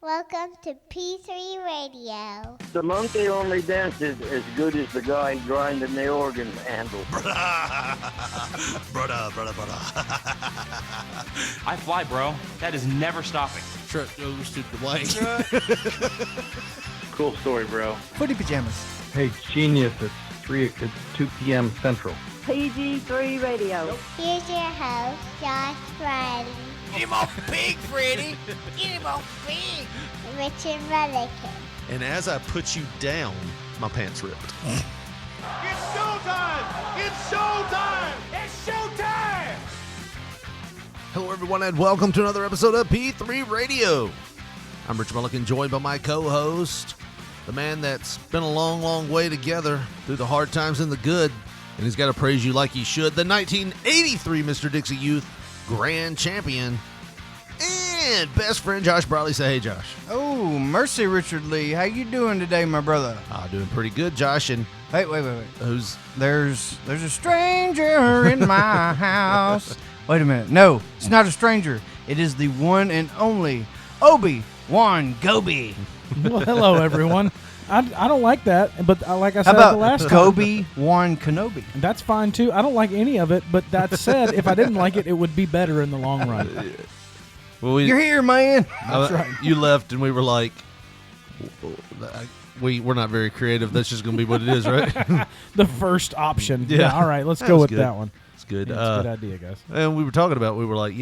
Welcome to P3 Radio. The monkey only dances as good as the guy grinding the organ handle. Brother. I fly, bro. That is never stopping. Truck goes to the white. Cool story, bro. Footy pajamas. Hey, genius, it's 2 p.m. Central. PG3 Radio. Here's your host, Josh Riley, Get him off pig, Freddy. Get him off pig. Richard Mullican. And as I put you down, my pants ripped. It's showtime! It's showtime! It's showtime! Hello, everyone, and welcome to another episode of P3 Radio. I'm Rich Mullican, joined by my co-host, the man that's been a long, long way together through the hard times and the good, and he's got to praise you like he should, the 1983 Mr. Dixie Youth Grand Champion and best friend Josh Bradley. Say hey, Josh. Oh, mercy, Richard Lee. How you doing today, my brother? Doing pretty good, Josh. And Wait. who's There's a stranger in my house. Wait a minute. No, it's not a stranger. It is the one and only Obi-Wan Gobi. Well, hello, everyone. I don't like that, but like I How said about the last time, Gobi-Wan Kenobi? that's fine too. I don't like any of it, but that said, if I didn't like it, it would be better in the long run. well, You're here, man. That's right. You left, and we were like, we're not very creative. That's just going to be what it is, right? The first option. Yeah. Yeah, all right, let's That go was with good. that one. It's good. Yeah, it's a good idea, guys. And we were talking about, we were like,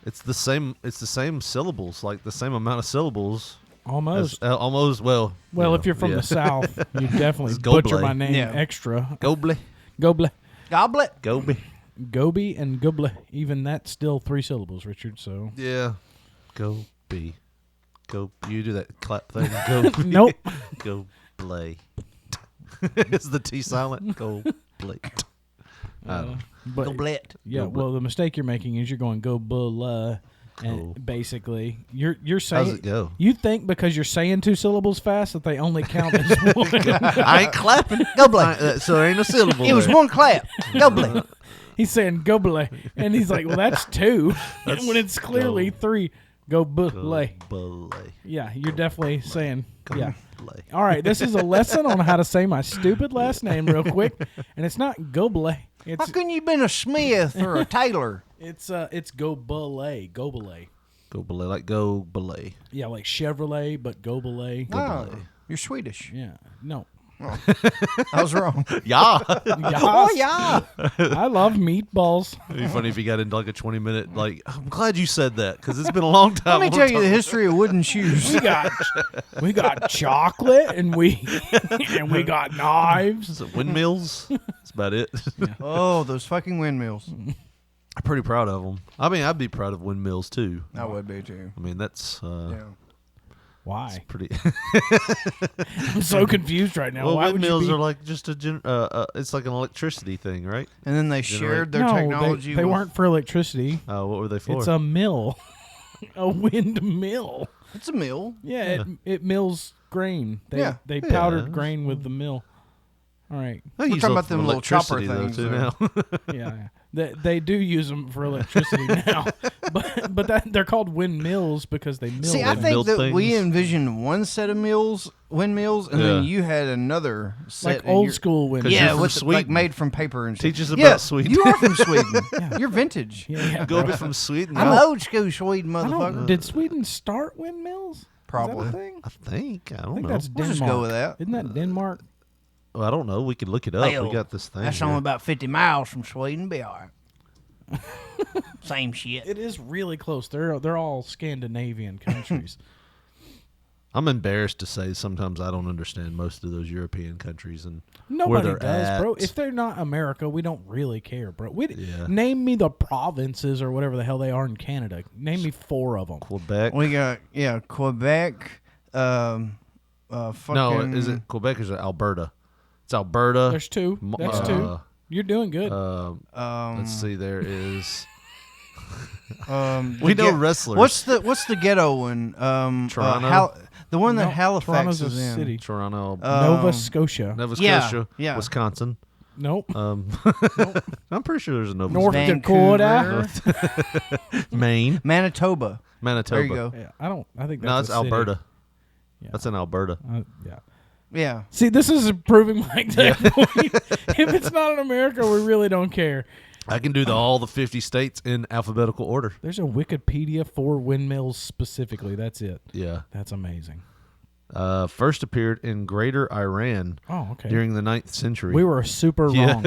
it's the same syllables, like the same amount of syllables. Almost. Almost. Well, If you're from the South, you definitely It's butcher Gobley. my name Yeah. extra. Gobley. Goble. Goblet. Gobi. Gobi and Goble. Even that's still 3 syllables, Richard, so. Yeah. Gobi. Go. You do that clap thing. Go. Nope. Go play. Is the T silent? Go play. I don't know. But, Goblet. yeah, Goblet. well, the mistake you're making is you're going go bulla. And Go. basically, you're saying. How's it go? You think because you're saying 2 syllables fast that they only count as one. I ain't clapping. Goblet. So there ain't no syllable. It was there. one clap. Goblet. He's saying gobble, and he's like, well, that's 2. When it's clearly 3. Go bulla. Belay. Yeah, you're definitely saying, yeah. Belay. All right, this is a lesson on how to say my stupid last name real quick, and it's not gobble. How It's couldn't you been a Smith or a Taylor? it's gobble. Go belay. Like go belay. Yeah, like Chevrolet, but gobble. Oh, you're Swedish. Yeah, no. I was wrong. Yeah. Oh, yeah. I love meatballs. It'd be funny if you got into like a 20-minute, like, I'm glad you said that, because it's been a long time. Let me tell you the history of wooden shoes. We got chocolate, and we got knives. Windmills. That's about it. Oh, those fucking windmills. I'm pretty proud of them. I mean, I'd be proud of windmills, too. I would be, too. I mean, that's Yeah. Why? pretty... I'm so confused right now. well, Why would you windmills be... are like just it's like an electricity thing, right? And then they shared their no, technology. They with- weren't for electricity. What were they for? It's a mill, a windmill. It's a mill. Yeah, it mills grain. They Yeah. powdered grain with the mill. All right. I We're use talking them about for them little chopper electricity, things, too, though. now. Yeah. They do use them for electricity now, but they're called windmills because they mill. See, I things. think build that we things. envisioned one set of windmills, and then you had another set. like and old you're- school windmills. Yeah, from with like Sweden. made from paper and Teach shit. us Yeah, about Sweden. You are from Sweden. You're vintage. Yeah, Go bro. be from Sweden. I'm now. old school Sweden, motherfucker. Did Sweden start windmills? Probably. Is that a thing? I think. I I don't think know. that's We'll Denmark. just go with that. Isn't that Denmark? Well, I don't know. We could look it up. Well, We got this thing. That's here. only about 50 miles from Sweden. Be all right. Same shit. It is really close. They're all Scandinavian countries. I'm embarrassed to say sometimes I don't understand most of those European countries and where Nobody they're does, at. bro. If they're not America, we don't really care, bro. Yeah. Name me the provinces or whatever the hell they are in Canada. Name me 4 of them. Quebec. We got Quebec. Fucking. No, is it Quebec or is it Alberta? It's Alberta. There's 2. That's 2. You're doing good. Let's see. There is. The We know get- wrestlers. What's the ghetto one? Toronto? The one that No, Halifax Toronto's is a in. city. Toronto, Nova Scotia. Nova yeah, Scotia, yeah. Wisconsin. Nope. I'm pretty sure there's a Nova North Scotia. Dakota. Maine. Manitoba. Manitoba. There you go. Yeah, I think that's No, it's a city. Alberta. Yeah. That's in Alberta. Yeah. Yeah. See, this is proving my exact point. If it's not in America, we really don't care. I can do all the 50 states in alphabetical order. There's a Wikipedia for windmills specifically. That's it. Yeah. That's amazing. First appeared in Greater Iran Oh, okay. during the 9th century. We were super wrong.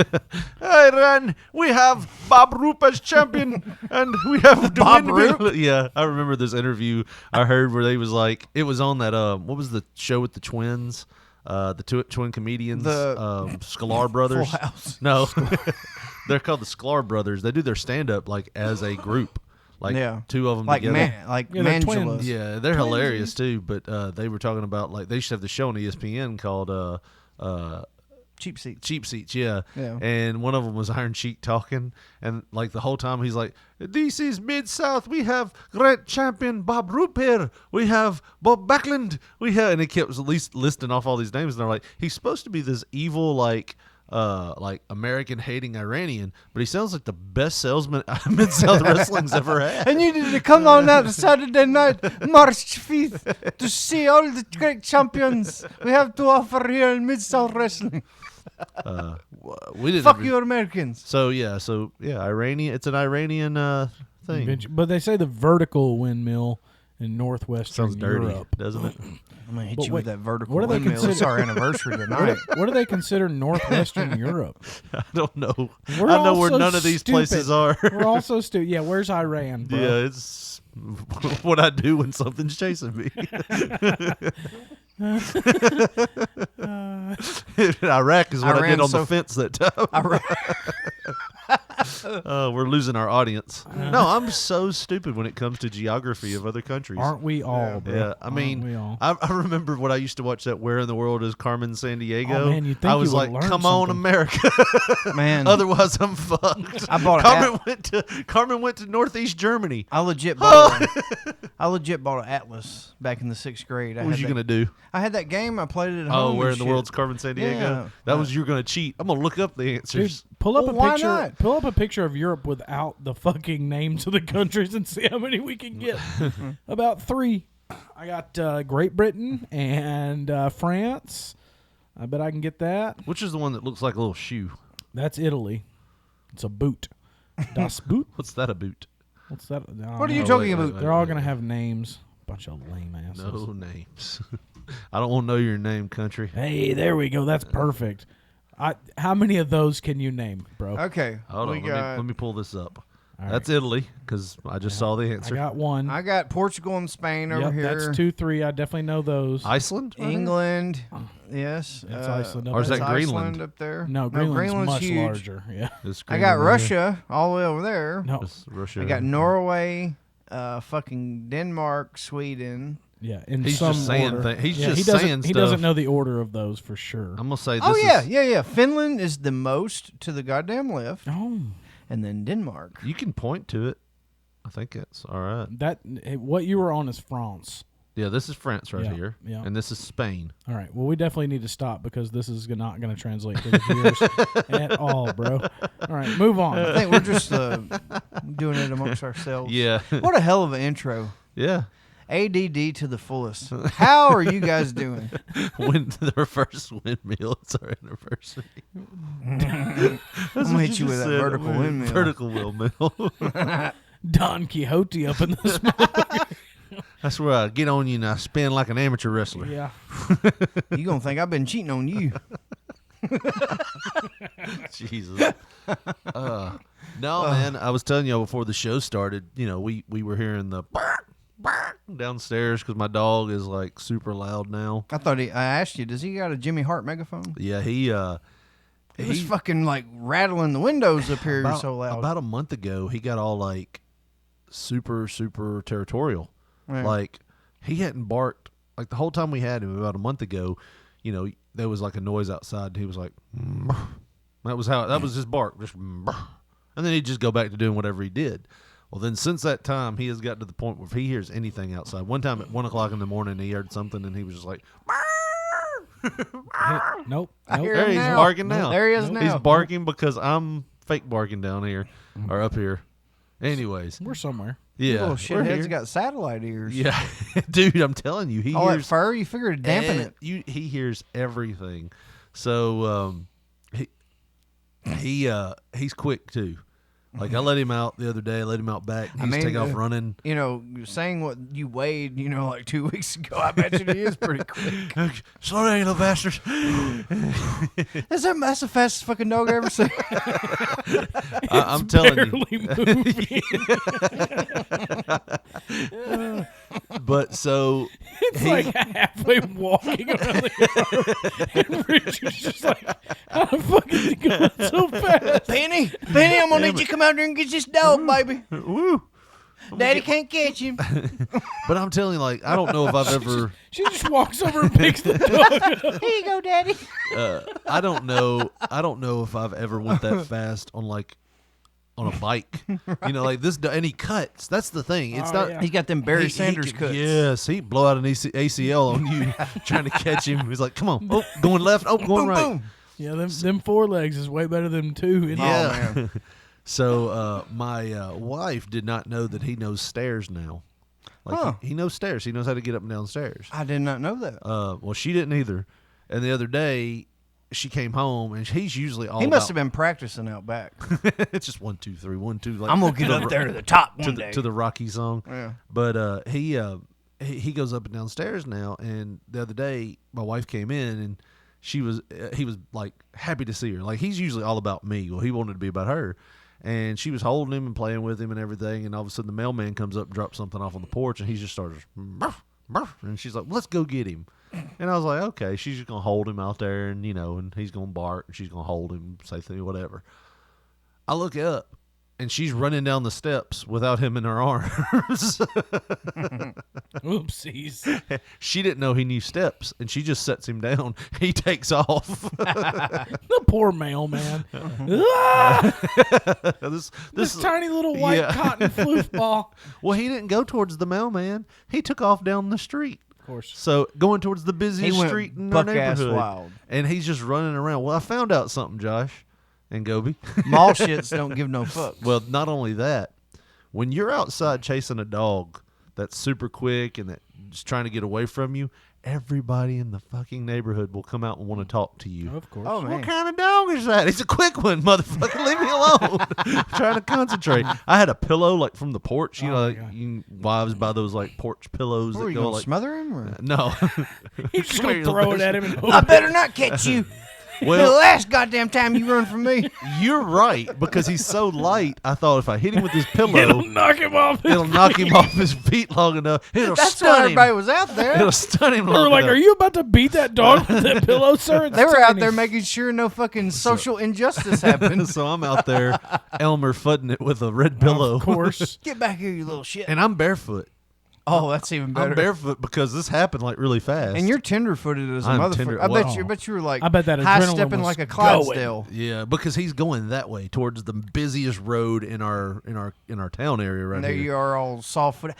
Iran, we have Bob Roop as champion, and we have Bob Roop. Yeah, I remember this interview I heard where they was like, it was on that what was the show with the twins, the twin comedians, Sklar Brothers. Full House. No, they're called the Sklar Brothers. They do their stand up like as a group. Like two of them like together. they're Mangelas. twins. Yeah, they're hilarious too. But they were talking about like they used to have the show on ESPN called Cheap seats. Cheap Seats. Yeah. Yeah. And one of them was Iron Sheik talking, and like the whole time he's like, "This is Mid South. We have great champion Bob Roop here. We have Bob Backlund. We have," and he kept at least listing off all these names, and they're like, he's supposed to be this evil like American hating Iranian, but he sounds like the best salesman Mid South Wrestling's ever had. And you need to come on out Saturday night, March 5th, to see all the great champions we have to offer here in Mid South Wrestling. We didn't. Fuck you, Americans. So yeah, Iranian. It's an Iranian thing. But they say the vertical windmill in northwestern Sounds dirty, Europe. doesn't it? I'm gonna hit But you wait, with that vertical what do they windmill. consider- It's our anniversary tonight. What do they consider northwestern Europe? I don't know. We're I know all where so none of these stupid. places are. We're all so stupid. Yeah, where's Iran, bro? Yeah, it's what I do when something's chasing me. Iraq is what I did Iran's on so- the fence that time. We're losing our audience. No, I'm so stupid when it comes to geography of other countries. Aren't we all, bro? Yeah, I Aren't we mean, all? I remember when I used to watch that Where in the World is Carmen Sandiego. Oh, man, you'd think I was you would like, learn come on, something. America. Man, Otherwise, I'm fucked. I bought Carmen went to Northeast Germany. I legit bought an atlas back in the 6th grade. What was you gonna do? I had that game. I played it at home. Oh, and Where in the shit. World's Carmen Sandiego? Yeah. That was you're gonna cheat. I'm gonna look up the Dude, answers. pull up Well, a why picture. not? Pull up a picture of Europe without the fucking names of the countries and see how many we can get. About 3. I got Great Britain and France. I bet I can get that. Which is the one that looks like a little shoe? That's Italy. It's a boot. Das Boot. What's that a boot? What's that? I don't What are you know. talking wait, about? They're all gonna have names. Bunch of lame asses. No names. I don't want to know your name, country. Hey, there we go. That's perfect. How many of those can you name, bro? Okay. Hold we on. got, Let me pull this up. All That's Italy because I just saw the I answer. got one. I got Portugal and Spain over Yep, here. that's 2, 3. I definitely know those. Iceland? England. Yes. That's Iceland up Or is there. that that's Greenland? Iceland up there? No, Greenland's much huge. larger. Yeah. This I got Greenland right here. Russia all the way over there. No. This Russia. I got Norway, fucking Denmark, Sweden. Yeah. In He's some just saying order. things. He's Yeah, just he doesn't, saying He stuff. doesn't know the order of those for sure. I'm gonna say this. Oh is, yeah. Finland is the most to the goddamn left, Oh, and then Denmark. You can point to it. I think it's all right. what you were on is France. Yeah, this is France right Yeah, here, yeah. and this is Spain. All right. Well, we definitely need to stop because this is not going to translate to the viewers at all, bro. All right, move on. I think we're just doing it amongst ourselves. Yeah, What a hell of an intro. yeah. ADD to the fullest. How are you guys doing? When the first windmill, it's our anniversary. I'm gonna hit you with that vertical windmill. Vertical windmill. Don Quixote up in this. That's where I get on you and I spin like an amateur wrestler. Yeah. You gonna think I've been cheating on you? Jesus. No, man. I was telling you before the show started. You know, we were hearing the bark, bark downstairs because my dog is like super loud now. I asked you, does he got a Jimmy Hart megaphone? Yeah, he was fucking like rattling the windows up here so loud. About a month ago, he got all like super territorial. Yeah. Like he hadn't barked like the whole time we had him. About a month ago, you know, there was like a noise outside, and he was like, that was his bark, just, and then he'd just go back to doing whatever he did. Well, then since that time, he has got to the point where if he hears anything outside, one time at 1 o'clock in the morning, he heard something, and he was just like, Nope. hear there him he's now. barking now. There he is now. He's barking because I'm fake barking down here or up here. Anyways, We're somewhere. Yeah, Little we're shithead's here. got satellite ears. Yeah, dude, I'm telling you, he All that hears fur, you figure to dampen it. He hears everything. So he's quick too. Like I let him out the other day. I let him out back. He's take off running. You know, saying what you weighed, like 2 weeks ago, I bet you he is pretty quick. Slow down, you little bastards. That's the fastest fucking dog I ever seen. I'm telling you. But so It's like halfway walking around the yard, and Richard's just like, how the fuck is he going so fast? Penny, I'm gonna need you to come out there and get this dog, baby. Woo. Daddy can't catch him. But I'm telling you, like, I don't know if I've ever. She just walks over and picks the dog up. Here you go, Daddy. I don't know if I've ever went that fast on a bike. Like this, and he cuts. That's the thing. It's not. He's got them Barry Sanders cuts. Yes, he blow out an ACL on you trying to catch him. He's like, come on, oh, going left, oh, going right. Boom. Yeah, them 4 legs is way better than 2. Yeah. Oh, man. So my wife did not know that he knows stairs now. Like he knows stairs. He knows how to get up and down stairs. I did not know that. Well, she didn't either. And the other day, she came home, and he's usually all. He must have been practicing out back. It's just 1, 2, 3, 1, 2. Like, I'm gonna get up there to the top one day. To the Rocky song. Yeah. But he goes up and down stairs now. And the other day, my wife came in, and he was like happy to see her. Like he's usually all about me. Well, he wanted to be about her. And she was holding him and playing with him and everything. And all of a sudden, the mailman comes up and drops something off on the porch, and he just starts, "Burf, burf," and she's like, "Let's go get him." And I was like, okay, she's just gonna hold him out there, and and he's gonna bark, and she's gonna hold him, say things, whatever. I look up, and she's running down the steps without him in her arms. Oopsies. She didn't know he knew steps, and she just sets him down. He takes off. The poor mailman. Ah! This tiny little white cotton floof ball. Well, he didn't go towards the mailman. He took off down the street. Of course. So going towards the busiest street in our buck-ass neighborhood. wild. And he's just running around. Well, I found out something, Josh and Gobi. Mall shits don't give no fucks. Well, not only that, when you're outside chasing a dog that's super quick and that's trying to get away from you, everybody in the fucking neighborhood will come out and want to talk to you. Of course. Oh, man. What kind of dog is that? He's a quick one, motherfucker. Leave me alone. I'm trying to concentrate. I had a pillow like from the porch. Wives buy those like porch pillows What, that are you go gonna like smother him? Or? no. He's just going to throw it at him. And I better not catch you. The Well, last goddamn time you run from me. you're right because he's so light. I thought if I hit him with his pillow, it'll knock him off. it'll knock him off his feet long enough. It'll That's stun why him. everybody was out there. It'll stun him We long were like, enough. are you about to beat that dog with that pillow, sir? It's They were out tiny. there making sure no fucking social injustice happened. So I'm out there, Elmer fudding it with a red pillow. Of course. Get back here, you little shit. And I'm barefoot. Oh, that's even better. I'm barefoot because this happened like really fast. And you're tender-footed as a I'm motherfucker. tender- I bet wow. you. Bet you were like. I bet that high adrenaline stepping was like a going. Clydesdale. Yeah, because he's going that way towards the busiest road in our town area right And there here. you are, all soft-footed,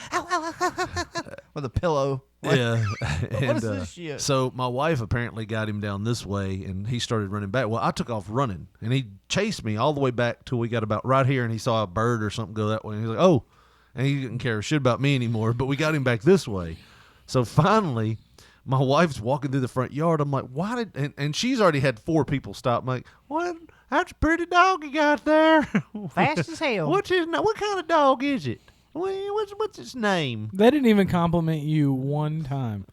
with a pillow. Yeah. What is this shit? So my wife apparently got him down this way, and he started running back. Well, I took off running, and he chased me all the way back till we got about right here, and he saw a bird or something go that way, and he's like, oh. And he didn't care a shit about me anymore, but we got him back this way. So finally, my wife's walking through the front yard. I'm like, why did... And she's already had 4 people stop. I'm like, what? That's a pretty dog you got there. Fast as hell. What kind of dog is it? What's its name? They didn't even compliment you one time.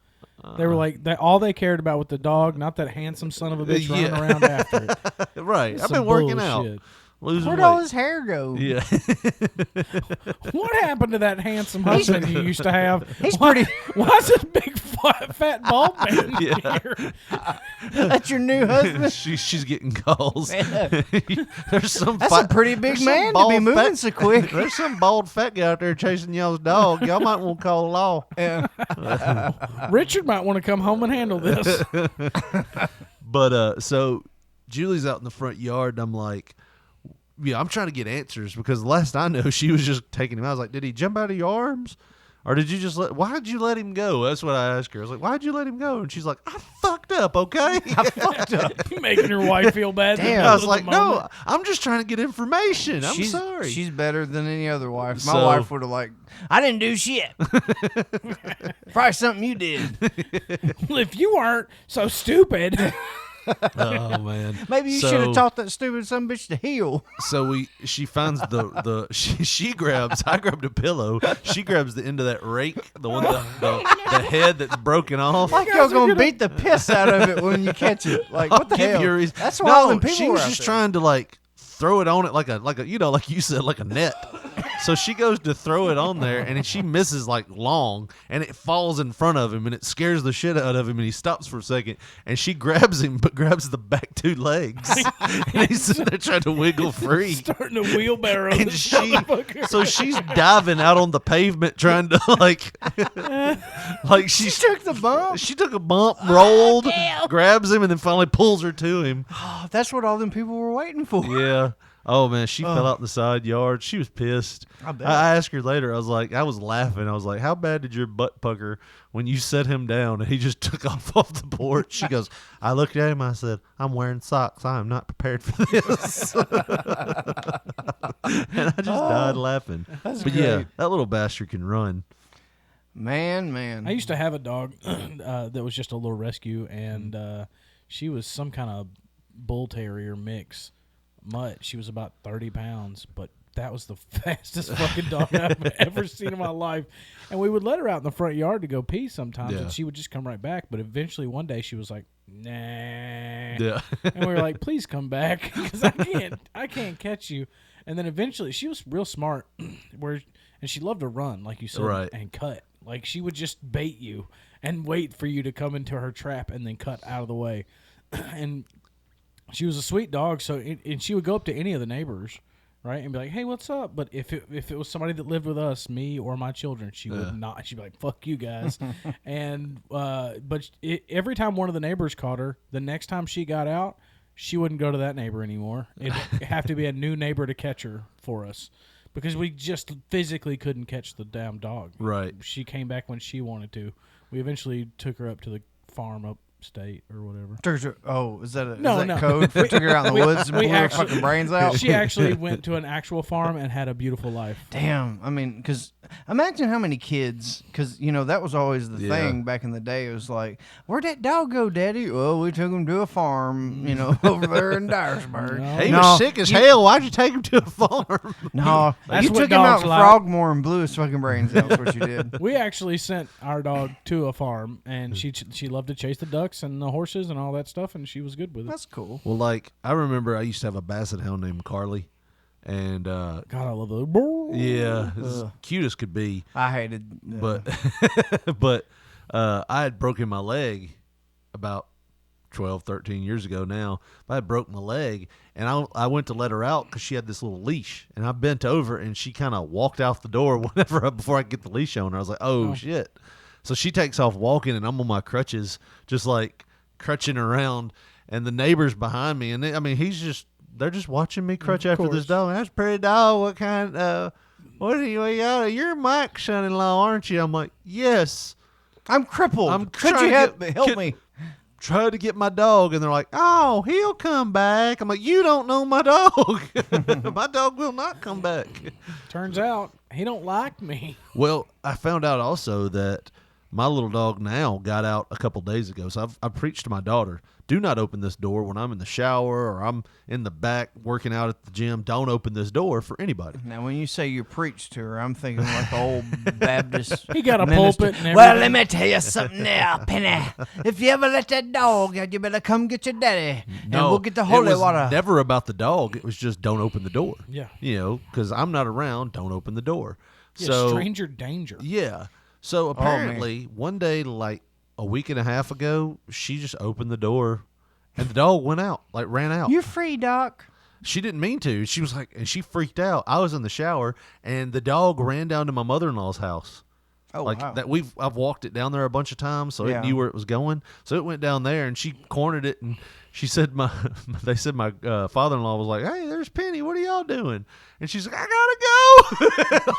They were like, all they cared about with the dog, not that handsome son of a bitch running around after it. Right. That's I've some been working bullshit. out. Losing Where'd weight. all his hair go? Yeah. What happened to that handsome husband you used to have? He's pretty. Why is this big fat bald man here? That's your new husband. She's getting calls. Yeah. There's some. That's a pretty big there's some man to bald be moving fat- so quick. There's some bald fat guy out there chasing y'all's dog. Y'all might want to call the law. Yeah. Richard might want to come home and handle this. But so Julie's out in the front yard, and I'm like, yeah, I'm trying to get answers because last I know she was just taking him out. I was like, did he jump out of your arms? Or did you just why did you let him go? That's what I asked her. I was like, why'd you let him go? And she's like, I fucked fucked up, okay? I fucked up. You making your wife feel bad. Damn. I was like, no, I'm just trying to get information. I'm she's, sorry. She's better than any other wife. My So- wife would have like, I didn't do shit. Probably something you did. Well, if you weren't so stupid. Oh man. Maybe you should have taught that stupid son bitch to heal. So she finds she grabs. I grabbed a pillow. She grabs the end of that rake, the one the head that's broken off. Like y'all gonna beat the piss out of it when you catch it. Like what the I'll give hell? you a reason. That's why all them people she were was out just there. trying to like throw it on it like a like you said, like a net. So she goes to throw it on there, and she misses like long, and it falls in front of him, and it scares the shit out of him, and he stops for a second, and she grabs him, but grabs the back two legs, and he's sitting there trying to wiggle free. Starting to wheelbarrow. And this she, motherfucker. so she's diving out on the pavement trying to like She took the bump. she took a bump, rolled, grabs him, and then finally pulls her to him. Oh, that's what all them people were waiting for. Yeah. Oh man, she fell out in the side yard. She was pissed. I bet. I asked her later. I was laughing. I was like, "How bad did your butt pucker when you set him down and he just took off the porch?" She goes, "I looked at him. I said, I'm wearing socks. I am not prepared for this." And I just died laughing. That's But great. yeah, that little bastard can run. Man. I used to have a dog that was just a little rescue, and she was some kind of bull terrier mix mutt. She was about 30 pounds, but that was the fastest fucking dog I've ever seen in my life. And we would let her out in the front yard to go pee sometimes, Yeah. and she would just come right back. But eventually one day she was like, nah. Yeah. And we were like, please come back, because I can't catch you. And then eventually she was real smart, and she loved to run, like you said, Right. and cut. Like she would just bait you and wait for you to come into her trap and then cut out of the way. And she was a sweet dog, and she would go up to any of the neighbors, right, and be like, "Hey, what's up?" But if it was somebody that lived with us, me or my children, she would not. She'd be like, "Fuck you guys," and every time one of the neighbors caught her, the next time she got out, she wouldn't go to that neighbor anymore. It'd have to be a new neighbor to catch her for us, because we just physically couldn't catch the damn dog. Right. She came back when she wanted to. We eventually took her up to the farm upstate or whatever. Oh, is that No. code for took her out in the woods and we blew her actually- fucking brains out? She actually went to an actual farm and had a beautiful life. Damn. I mean, because imagine how many kids, because, that was always the Yeah. thing back in the day. It was like, where'd that dog go, Daddy? Well, we took him to a farm, over there in Dyersburg. No. He was sick as hell. Why'd you take him to a farm? No, That's you what took him out dogs in like. Frogmore and blew his fucking brains out. That's what you did. We actually sent our dog to a farm, and she loved to chase the ducks and the horses and all that stuff, and she was good with it. That's cool. Well, like I remember, I used to have a basset hound named Carly, and God, I love the. yeah, as cute as could be. I hated But I had broken my leg about 12, 13 years ago now. But I had broke my leg, and I went to let her out because she had this little leash, and I bent over, and she kind of walked out the door before I could get the leash on her. I was like, oh shit. So she takes off walking, and I'm on my crutches, just like crutching around, and the neighbors behind me, and they're just watching me crutch after this dog. That's a pretty dog. What kind? What are you? You're Mike's son-in-law, aren't you? I'm like, yes. I'm crippled. I'm Could trying you to help me? Try to get my dog, and they're like, oh, he'll come back. I'm like, you don't know my dog. My dog will not come back. Turns out he don't like me. Well, I found out also that my little dog now got out a couple days ago. So I preached to my daughter, do not open this door when I'm in the shower or I'm in the back working out at the gym. Don't open this door for anybody. Now, when you say you preach to her, I'm thinking like the old Baptist. He got a minister. pulpit and Well, everything. let me tell you something now, Penny. If you ever let that dog out, you better come get your daddy, and we'll get the holy it was water. never about the dog. It was just don't open the door. Yeah. Because I'm not around. Don't open the door. Yeah, So stranger danger. yeah. So apparently, one day, like a week and a half ago, she just opened the door, and the dog went out, like ran out. You're free, Doc. She didn't mean to. She was like, and she freaked out. I was in the shower, and the dog ran down to my mother-in-law's house. Oh, like wow. that, I've walked it down there a bunch of times, so Yeah. it knew where it was going. So it went down there, and she cornered it, and she said, they said my father-in-law was like, "Hey, there's Penny. What are y'all doing?" And she's like, "I gotta go."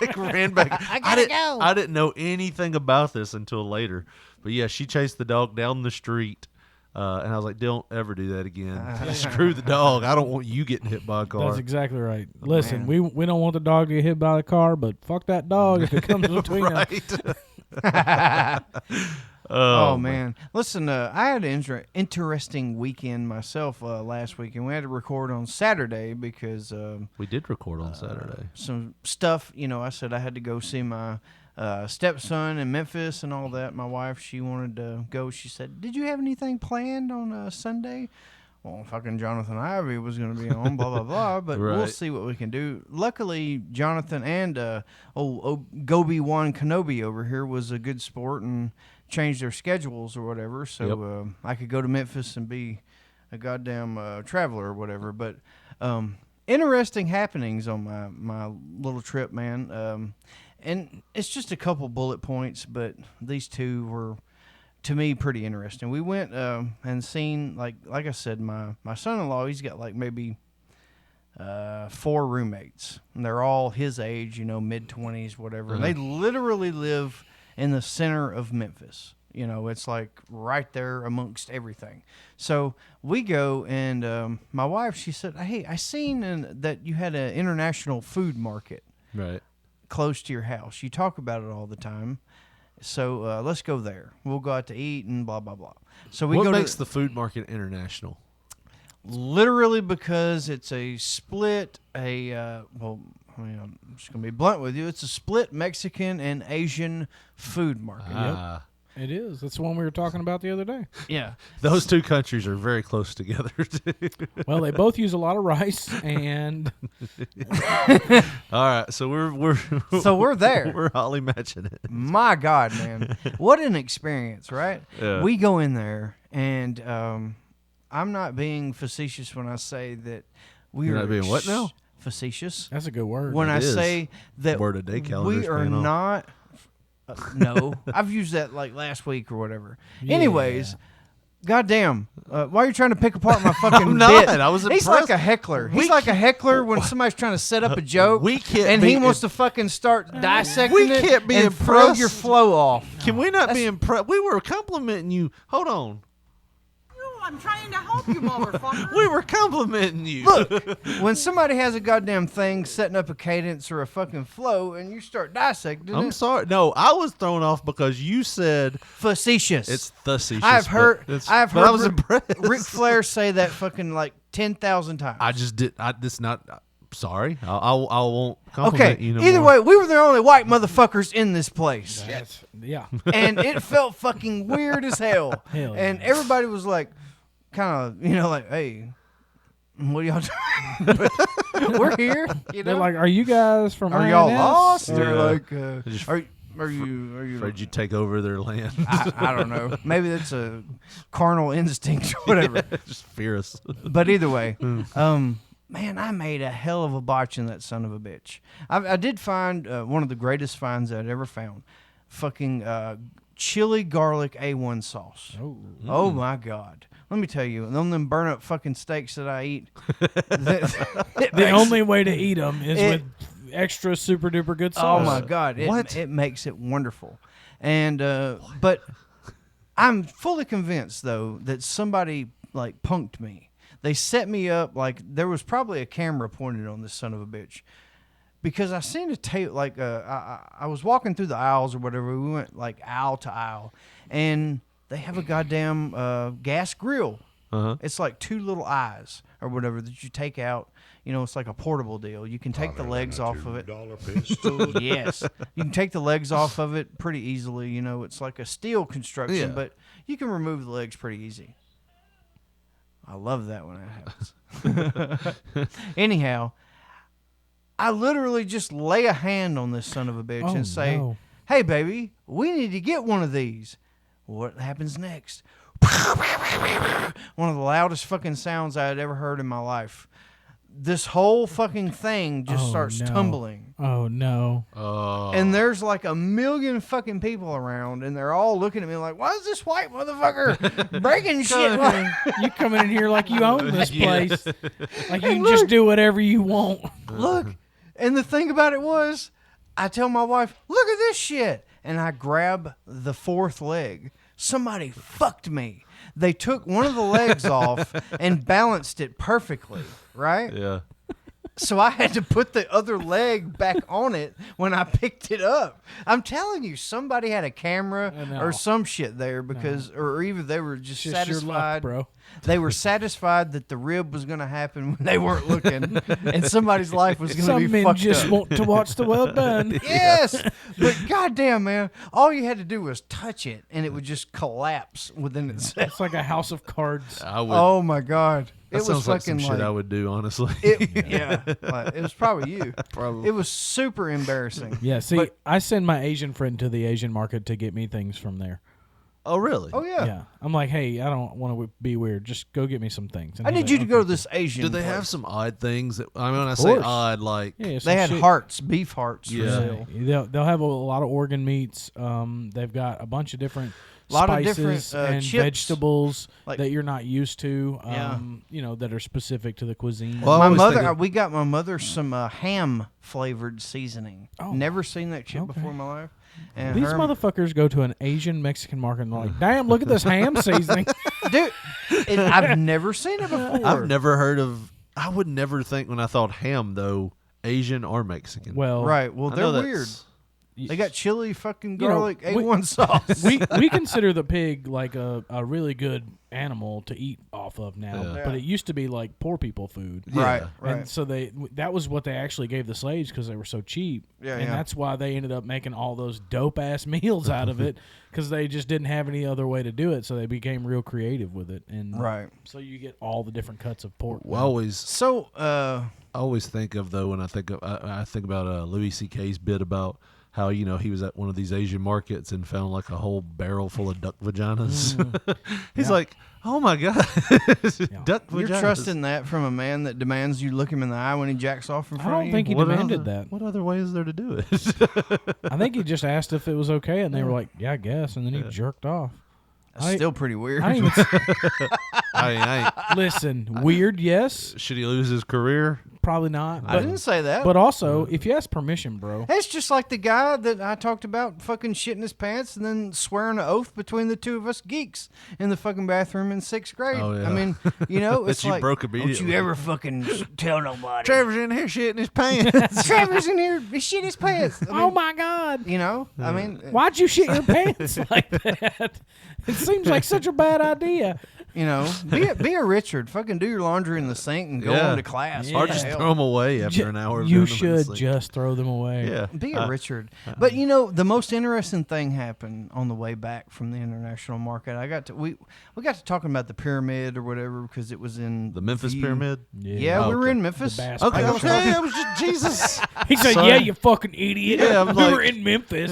Like ran back. I gotta go. I didn't know anything about this until later, but yeah, she chased the dog down the street. And I was like, don't ever do that again. Screw the dog. I don't want you getting hit by a car. That's exactly right. Listen, we don't want the dog to get hit by the car, but fuck that dog if it comes between us. Oh man. Listen, I had an interesting weekend myself last week, and we had to record on Saturday because we did record on Saturday. Some stuff, I said I had to go see my stepson in Memphis and all that. My wife, she wanted to go. She said, "Did you have anything planned on Sunday?" Well, fucking Jonathan Ivy was going to be on, blah, blah, blah, but we'll see what we can do. Luckily, Jonathan and Gobi-Wan Kenobi over here was a good sport and changed their schedules or whatever, so I could go to Memphis and be a goddamn traveler or whatever. But interesting happenings on my little trip, man. And it's just a couple bullet points, but these two were, to me, pretty interesting. We went and seen, like I said, my son-in-law, he's got like maybe 4 roommates. And they're all his age, mid-20s, whatever. And they literally live in the center of Memphis. It's like right there amongst everything. So we go, and my wife, she said, "Hey, I seen that you had an international food market close to your house. You talk about it all the time. So let's go there. We'll go out to eat and blah, blah, blah." So we what go makes the food market international? Literally because it's a split, I'm just going to be blunt with you. It's a split Mexican and Asian food market. Yep. It is. That's the one we were talking about the other day. Yeah. Those two countries are very close together, too. Well, they both use a lot of rice, and all right, so we're there. We're Holly matching it. My God, man. What an experience, right? Yeah. We go in there, and I'm not being facetious when I say that You're not being what now? Facetious. that's a good word. When I say that Word of day calendar's we are paying off. not... no, I've used that like last week or whatever. Yeah. Anyways, goddamn, why are you trying to pick apart my fucking I'm not. bit? I was He's impressed. like a heckler. He's like a heckler when somebody's trying to set up a joke. We can't and be he wants to fucking start dissecting We it can't be and throw impressed. your flow off. Can we not be impressed? We were complimenting you. Hold on. I'm trying to help you, motherfucker. We were complimenting you. Look, when somebody has a goddamn thing setting up a cadence or a fucking flow and you start dissecting I'm it, sorry. No, I was thrown off because you said facetious. it's facetious. I've heard I was Ric impressed. Flair say that fucking like 10,000 times. I just did. This not. Sorry. I won't compliment Okay, you no either more. way, we were the only white motherfuckers in this place. Yeah. And it felt fucking weird as hell. Hell And yeah. everybody was like, kind of, like, "Hey, what are y'all doing?" We're here. They're like, "Are you guys from Are y'all INS?" lost? Or- Or like, Just are you? afraid you take over their land. I don't know. Maybe that's a carnal instinct or whatever. Just fear us. But either way, man, I made a hell of a botch in that son of a bitch. I did find one of the greatest finds I'd ever found. Fucking chili garlic A1 sauce. Oh my God. Let me tell you, on them burn up fucking steaks that I eat, The only way to eat them is with extra super duper good sauce. Oh my God, it makes it wonderful. And but I'm fully convinced though that somebody like punked me. They set me up like there was probably a camera pointed on this son of a bitch. Because I seen a tape, like I was walking through the aisles or whatever. We went like aisle to aisle, and they have a goddamn gas grill. It's like 2 little eyes or whatever that you take out. It's like a portable deal. You can take the legs off of it. Yes, you can take the legs off of it pretty easily. It's like a steel construction, but you can remove the legs pretty easy. I love that when that happens. Anyhow. I literally just lay a hand on this son of a bitch and say, no. "Hey, baby, we need to get one of these." What happens next? One of the loudest fucking sounds I had ever heard in my life. This whole fucking thing just starts tumbling. Oh, no. And there's like a million fucking people around, and they're all looking at me like, "Why is this white motherfucker breaking shit?" You coming in here like you own this place. Like you can just do whatever you want. Look. And the thing about it was, I tell my wife, "Look at this shit." And I grab the 4th leg. somebody fucked me. They took one of the legs off and balanced it perfectly, right? Yeah. So I had to put the other leg back on it when I picked it up. I'm telling you, somebody had a camera or some shit there because, or either they were just Your satisfied, luck, bro. They were satisfied that the rib was going to happen when they weren't looking, and somebody's life was going to be Some men fucked just up. want to watch the well done. Yes, but goddamn, man, all you had to do was touch it, and it would just collapse within itself. It's like a house of cards. I would. Oh my god, that it was sounds like some fucking shit I would do, honestly. Yeah, like, it was probably you. Probably. It was super embarrassing. Yeah, see, But- I send my Asian friend to the Asian market to get me things from there. Oh, really? Oh yeah. Yeah. I'm like, hey, I don't want to be weird. Just go get me some things. And I he's need like, you to okay. go to this Asian. Do they place. have some odd things? That, I mean, when I say course. odd, like Yeah, some They had shit. hearts, beef hearts. Yeah. For sale. They'll have a lot of organ meats. They've got a bunch of different Lot of spices different, and chips. vegetables Like- that you're not used to. Yeah. You know, that are specific to the cuisine. Well, I My always mother, think of- we got my mother some ham flavored seasoning. Oh. Never seen that shit Okay. before in my life. And These her- motherfuckers go to an Asian Mexican market and they're like, damn, look at this ham seasoning. dude, I've never seen it before. I've never heard of. I would never think when I thought ham though, Asian or Mexican. Well, Right. Well, I they're know that's- weird. They got chili, fucking You know, garlic, we- A1 sauce. we consider the pig like a really good animal to eat off of now, Yeah. but it used to be like poor people food. Right. Yeah. Right. And so that was what they actually gave the slaves because they were so cheap. Yeah, and yeah. that's why they ended up making all those dope ass meals out of it because they just didn't have any other way to do it. So they became real creative with it. And Right. so you get all the different cuts of pork. Well, So, I always think of though when I think of I think about Louis C.K.'s bit about how he was at one of these Asian markets and found like a whole barrel full of duck vaginas. He's like, oh my god, duck vaginas. you're trusting that from a man that demands you look him in the eye when he jacks off in I front of don't you? think he What demanded other- that. What other way is there to do it? I think he just asked if it was okay, and they were like, "Yeah, I guess," and then he jerked off. That's still pretty weird. I didn't even I listen. Weird, yes, should he lose his career? probably not. I didn't say that. But also, if you ask permission, bro, It's just like the guy that I talked about fucking shitting his pants and then swearing an oath between the two of us geeks in the fucking bathroom in 6th grade. Oh, yeah. I mean, That it's you like, broke don't immediately. you ever fucking tell nobody. Trevor's in here shitting his pants. Trevor's in here, he shit his pants. I mean, oh my god, I mean, why'd you shit your pants like that? It seems like such a bad idea. be a Richard. Fucking do your laundry in the sink and go Yeah. on to class. Or What the just hell? throw them away after an hour. Of You doing them in the should sink. just throw them away. Yeah. Be a Richard. But the most interesting thing happened on the way back from the international market. We got to talking about the pyramid or whatever because it was in The Memphis View. Pyramid. Yeah, Oh, we were okay. in Memphis. The Bass Okay, Pro okay. Shop. I was just Jesus. He said, Son. "Yeah, you fucking idiot. Yeah, I'm we like- were in Memphis."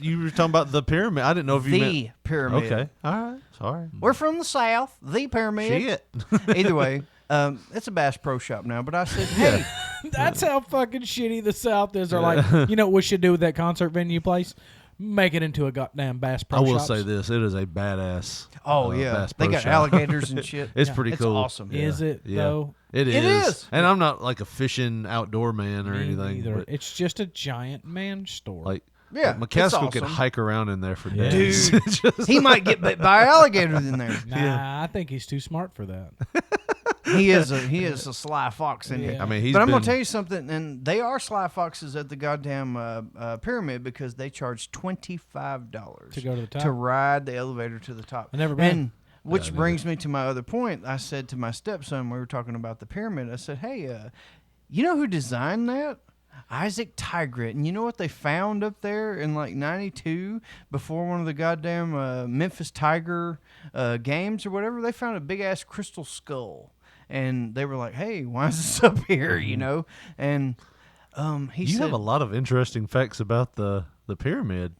You were talking about the pyramid. I didn't know if you The meant. pyramid. Okay. All right. Sorry. We're from the South. The pyramid. Shit. Either way, it's a Bass Pro Shop now. But I said, hey, That's how fucking shitty the South is. They're like, you know what we should do with that concert venue place? Make it into a goddamn Bass Pro I will Shops. say this: it is a badass. oh yeah, Bass they Pro got Shop. alligators and shit. It's pretty It's cool. awesome. Is it though? It It is. is. And I'm not like a fishing outdoor man or Me anything. neither. But It's just a giant man store. like, Yeah, McCaskill it's could awesome. hike around in there for Yeah. days. Dude, he might get bit by an alligator in there. nah, I think he's too smart for that. He is a sly fox in Yeah. here. I mean, But I'm gonna tell you something, and they are sly foxes at the goddamn pyramid because they charge $25 To go to the top? to ride the elevator to the top. I've never been. And which brings me to my other point. I said to my stepson, we were talking about the pyramid. I said, "Hey, you know who designed that? Isaac Tigrit. And you know what they found up there in like '92 before one of the goddamn Memphis Tiger games or whatever? They found a big ass crystal skull." And they were like, "Hey, why is this up here?" You know, and he You said, have a lot of interesting facts about the pyramid.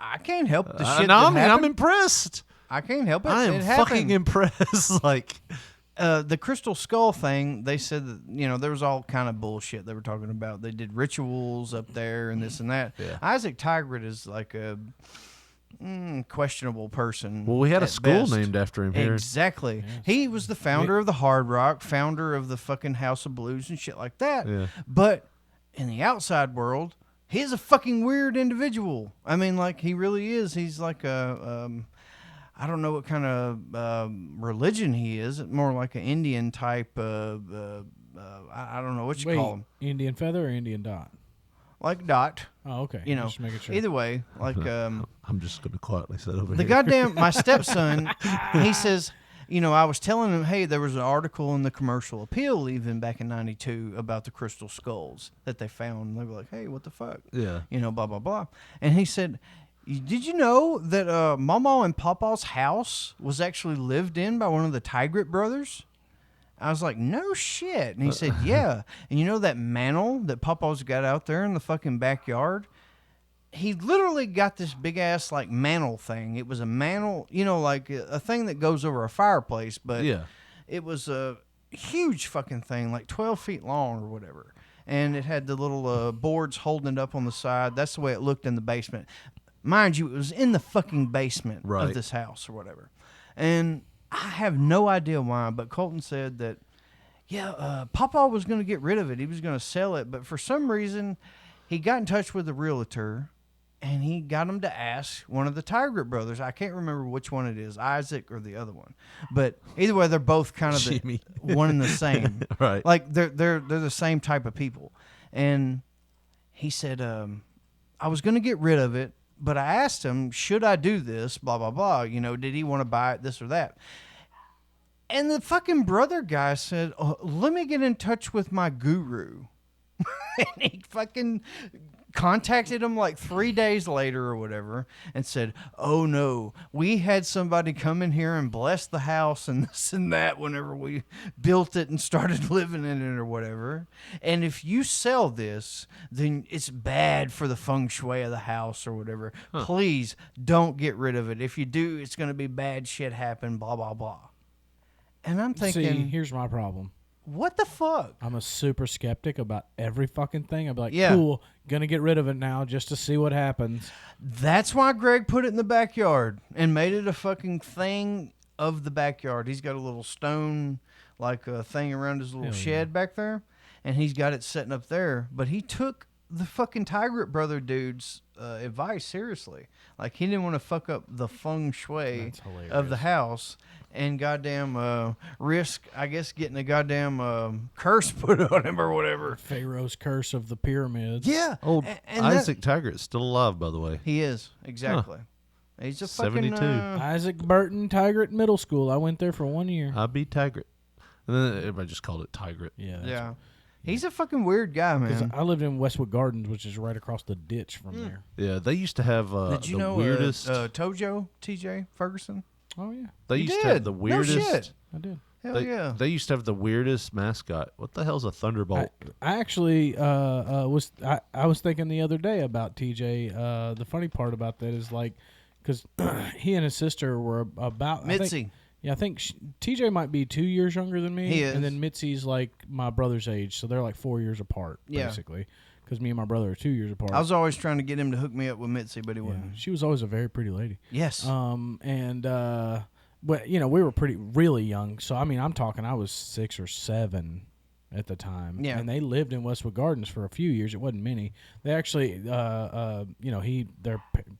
"I can't help the shit no, that I mean, I'm happened. impressed. I can't help it. I am It fucking happened." impressed. Like, The crystal skull thing, they said that there was all kind of bullshit they were talking about. They did rituals up there and this and that. Yeah. Isaac Tigrit is like a questionable person. well, we had a at school best. named after him here. Exactly. He was the founder of the Hard Rock, founder of the fucking House of Blues and shit like that. Yeah. But in the outside world, He's a fucking weird individual. I mean, like, he really is. He's like a, I don't know what kind of religion he is. More like an Indian type of, I don't know what you call him. Indian feather or Indian dot? Like Dot. Oh, okay. You know, Just making sure. either way, like, I'm just going to quietly sit over the here. goddamn, my stepson, he says, you know, I was telling him, hey, there was an article in the Commercial Appeal even back in 92 about the crystal skulls that they found. And they were like, hey, what the fuck? Yeah. You know, blah, blah, blah. And he said, did you know that Mama and Papa's house was actually lived in by one of the Tigrit brothers? I was like, no shit. And he said, yeah. And you know that mantle that Papa's got out there in the fucking backyard? He literally got this big ass like mantle thing. It was a mantle, you know, like a thing that goes over a fireplace, but it was a huge fucking thing, like 12 feet long or whatever. And it had the little boards holding it up on the side. That's the way it looked in the basement. Mind you, it was in the fucking basement of this house or whatever. And I have no idea why, but Colton said that, Papa was going to get rid of it. He was going to sell it, but for some reason, he got in touch with the realtor. And he got him to ask one of the Tigrit brothers. I can't remember which one it is, Isaac or the other one. But either way, they're both kind of one and the same. Right. Like they're the same type of people. And he said, I was going to get rid of it, but I asked him, should I do this? Blah, blah, blah. You know, did he want to buy it, this or that? And the fucking brother guy said, let me get in touch with my guru. And he fucking contacted him like 3 days later or whatever and said, oh no, we had somebody come in here and bless the house and this and that whenever we built it and started living in it or whatever. And if you sell this, then it's bad for the feng shui of the house or whatever. Please don't get rid of it. If you do, it's going to be bad shit happen, blah, blah, blah. And I'm thinking, see, here's my problem. What the fuck? I'm a super skeptic about every fucking thing. I'd be like, cool, gonna get rid of it now just to see what happens. That's why Greg put it in the backyard and made it a fucking thing of the backyard. He's got a little stone, like a thing around his little shed back there, and he's got it setting up there. But he took the fucking Tigrit brother dude's advice seriously. Like, he didn't want to fuck up the feng shui of the house. And goddamn risk, I guess, getting a goddamn curse put on him or whatever. Pharaoh's curse of the pyramids. Yeah. Old Isaac Tigrit's still alive, by the way. He is, exactly. He's a 72. fucking... Isaac Burton, Tigrit Middle School. I went there for 1 year. I beat Tigrit. And then everybody just called it Tigrit. Yeah. He's a fucking weird guy, man. I lived in Westwood Gardens, which is right across the ditch from there. Yeah, they used to have Did you the know weirdest... Tojo, TJ Ferguson? Oh, yeah. They used to have the weirdest... No shit. I did. Hell yeah. They used to have the weirdest mascot. What the hell's a thunderbolt? I actually was thinking the other day about TJ. The funny part about that is, like, because he and his sister were about... Mitzi. I think TJ might be 2 years younger than me. He is. And then Mitzi's like my brother's age, so they're like 4 years apart, basically. Because me and my brother are 2 years apart. I was always trying to get him to hook me up with Mitzi, but he wouldn't. She was always a very pretty lady. Yes. But you know, we were really young. So I mean, I'm talking, I was 6 or 7 at the time. Yeah. And they lived in Westwood Gardens for a few years. It wasn't many. They actually, their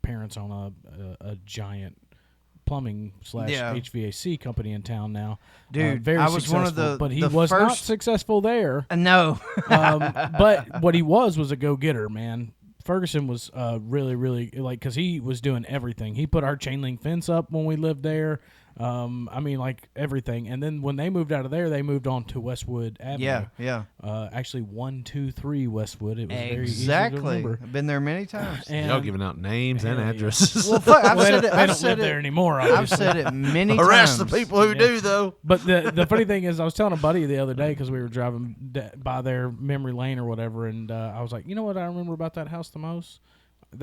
parents own a giant plumbing / HVAC company in town now. Dude, very I was successful, one of the but he the was not first... successful there. No. But what he was a go-getter, man. Ferguson was really, really, like, because he was doing everything. He put our chain link fence up when we lived there. I mean, like, everything. And then when they moved out of there, they moved on to Westwood Avenue. Yeah. Actually, 123 Westwood. It was very easy to Exactly. remember. I've been there many times. And Y'all giving out names and addresses. Well, fuck, I've they said don't, it. they I've don't said live it. there anymore, I've obviously. said it many Harass times. the people who do, though. But the funny thing is, I was telling a buddy the other day because we were driving by their memory lane or whatever, and I was like, you know what I remember about that house the most?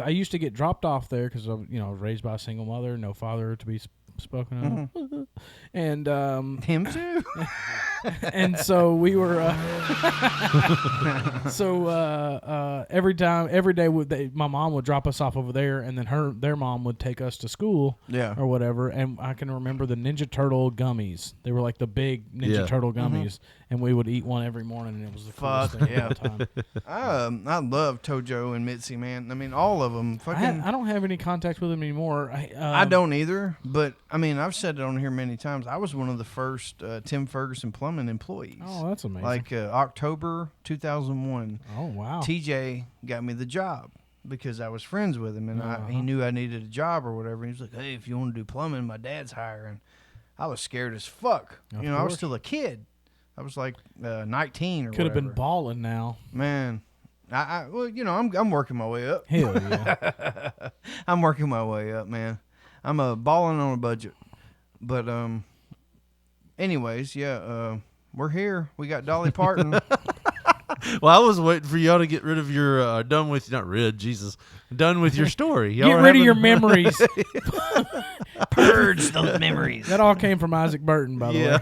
I used to get dropped off there because I was raised by a single mother, no father to be spoken of. And Him too. and so we were every day my mom would drop us off over there, and then their mom would take us to school or whatever. And I can remember the Ninja Turtle gummies. They were like the big Ninja Turtle gummies, and we would eat one every morning, and it was the coolest thing of all time. I love Tojo and Mitzi, man. I mean, all of them. I don't have any contact with them anymore. I don't either, but I mean, I've said it on here many times. I was one of the first Tim Ferguson Plumbing employees. Oh, that's amazing. Like October 2001. Oh, wow. TJ got me the job because I was friends with him, and he knew I needed a job or whatever. And he was like, hey, if you want to do plumbing, my dad's hiring. I was scared as fuck. Of I was course. still a kid. I was like 19 or Could have been whatever. balling now. Man. I'm working my way up. Hell yeah. I'm working my way up, man. I'm balling on a budget. But anyways, we're here. We got Dolly Parton. Well, I was waiting for y'all to get rid of your done with your story. Y'all Get rid of your memories. Purge those memories. That all came from Isaac Burton, by the way.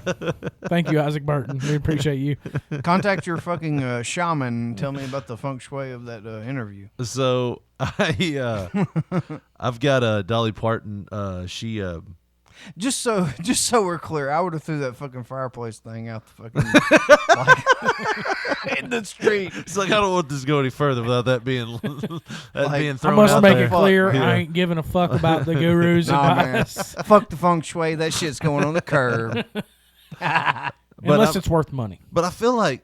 Thank you, Isaac Burton. We appreciate you. Contact your fucking shaman and tell me about the feng shui of that interview. So I've got Dolly Parton. She Just so we're clear, I would have threw that fucking fireplace thing out the fucking in the street. It's like, I don't want this to go any further without that being being I thrown must out make there. it clear Yeah. I ain't giving a fuck about the guru's Nah, man. advice. Fuck the feng shui. That shit's going on the curb. Unless it's worth money. But I feel like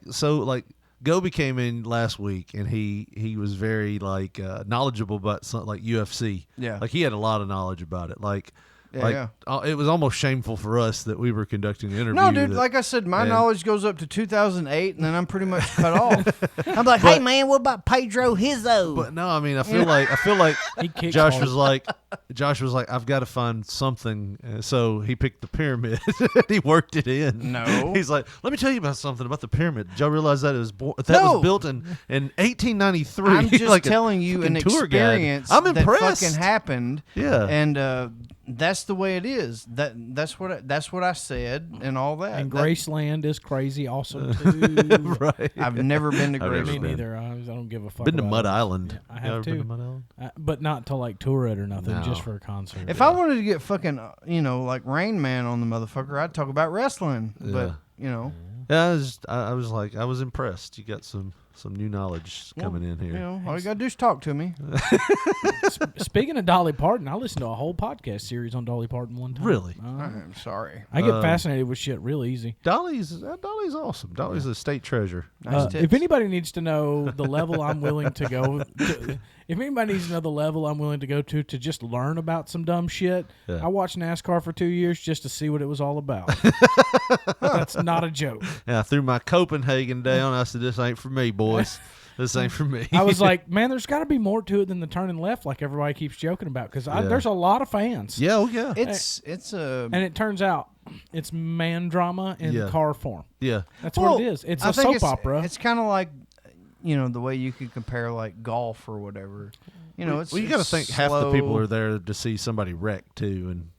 Gobi came in last week, and he was very knowledgeable about something like UFC. Yeah. Like he had a lot of knowledge about it. Yeah. It was almost shameful for us that we were conducting the interview. No, dude, like I said, my knowledge goes up to 2008, and then I'm pretty much cut off. I'm like, hey, man, what about Pedro Hizzo? But no, I mean, I feel like Josh was like, I've got to find something. So he picked the pyramid. He worked it in. No. He's like, let me tell you about something about the pyramid. Did y'all realize that it was was built in 1893? I'm just like telling you an tour guide. experience I'm that impressed. fucking happened. Yeah. And that's the way it is. That's what I said and all that. And Graceland is crazy also, too. Right. I've never been to I've never Me Graceland. neither. I don't give a fuck. Been to about Mud it. Island. I You have ever been too. to Mud Island? But not to tour it or nothing, No. just for a concert. If I wanted to get fucking, like Rain Man on the motherfucker, I'd talk about wrestling. But, Yeah, I was impressed. You got some new knowledge coming in here. All you gotta do is talk to me. Speaking of Dolly Parton, I listened to a whole podcast series on Dolly Parton one time. Really? I'm sorry. I get fascinated with shit real easy. Dolly's awesome. Dolly's a state treasure. Nice tits. If anybody needs to know the level I'm willing to go, if anybody needs to know the level I'm willing to go to just learn about some dumb shit, Yeah. I watched NASCAR for 2 years just to see what it was all about. That's not a joke. Yeah, I threw my Copenhagen down. I said, "This ain't for me, boys. This ain't for me." I was like, man, there's got to be more to it than the turning left, like everybody keeps joking about, because there's a lot of fans. "Yeah, oh yeah, It's a And it turns out it's man drama in car form. yeah." That's what it is. It's I a think soap opera. It's kind of like, the way you could compare like golf or whatever. It's Well, you got to it's think half the people slow. are there to see somebody wreck too, and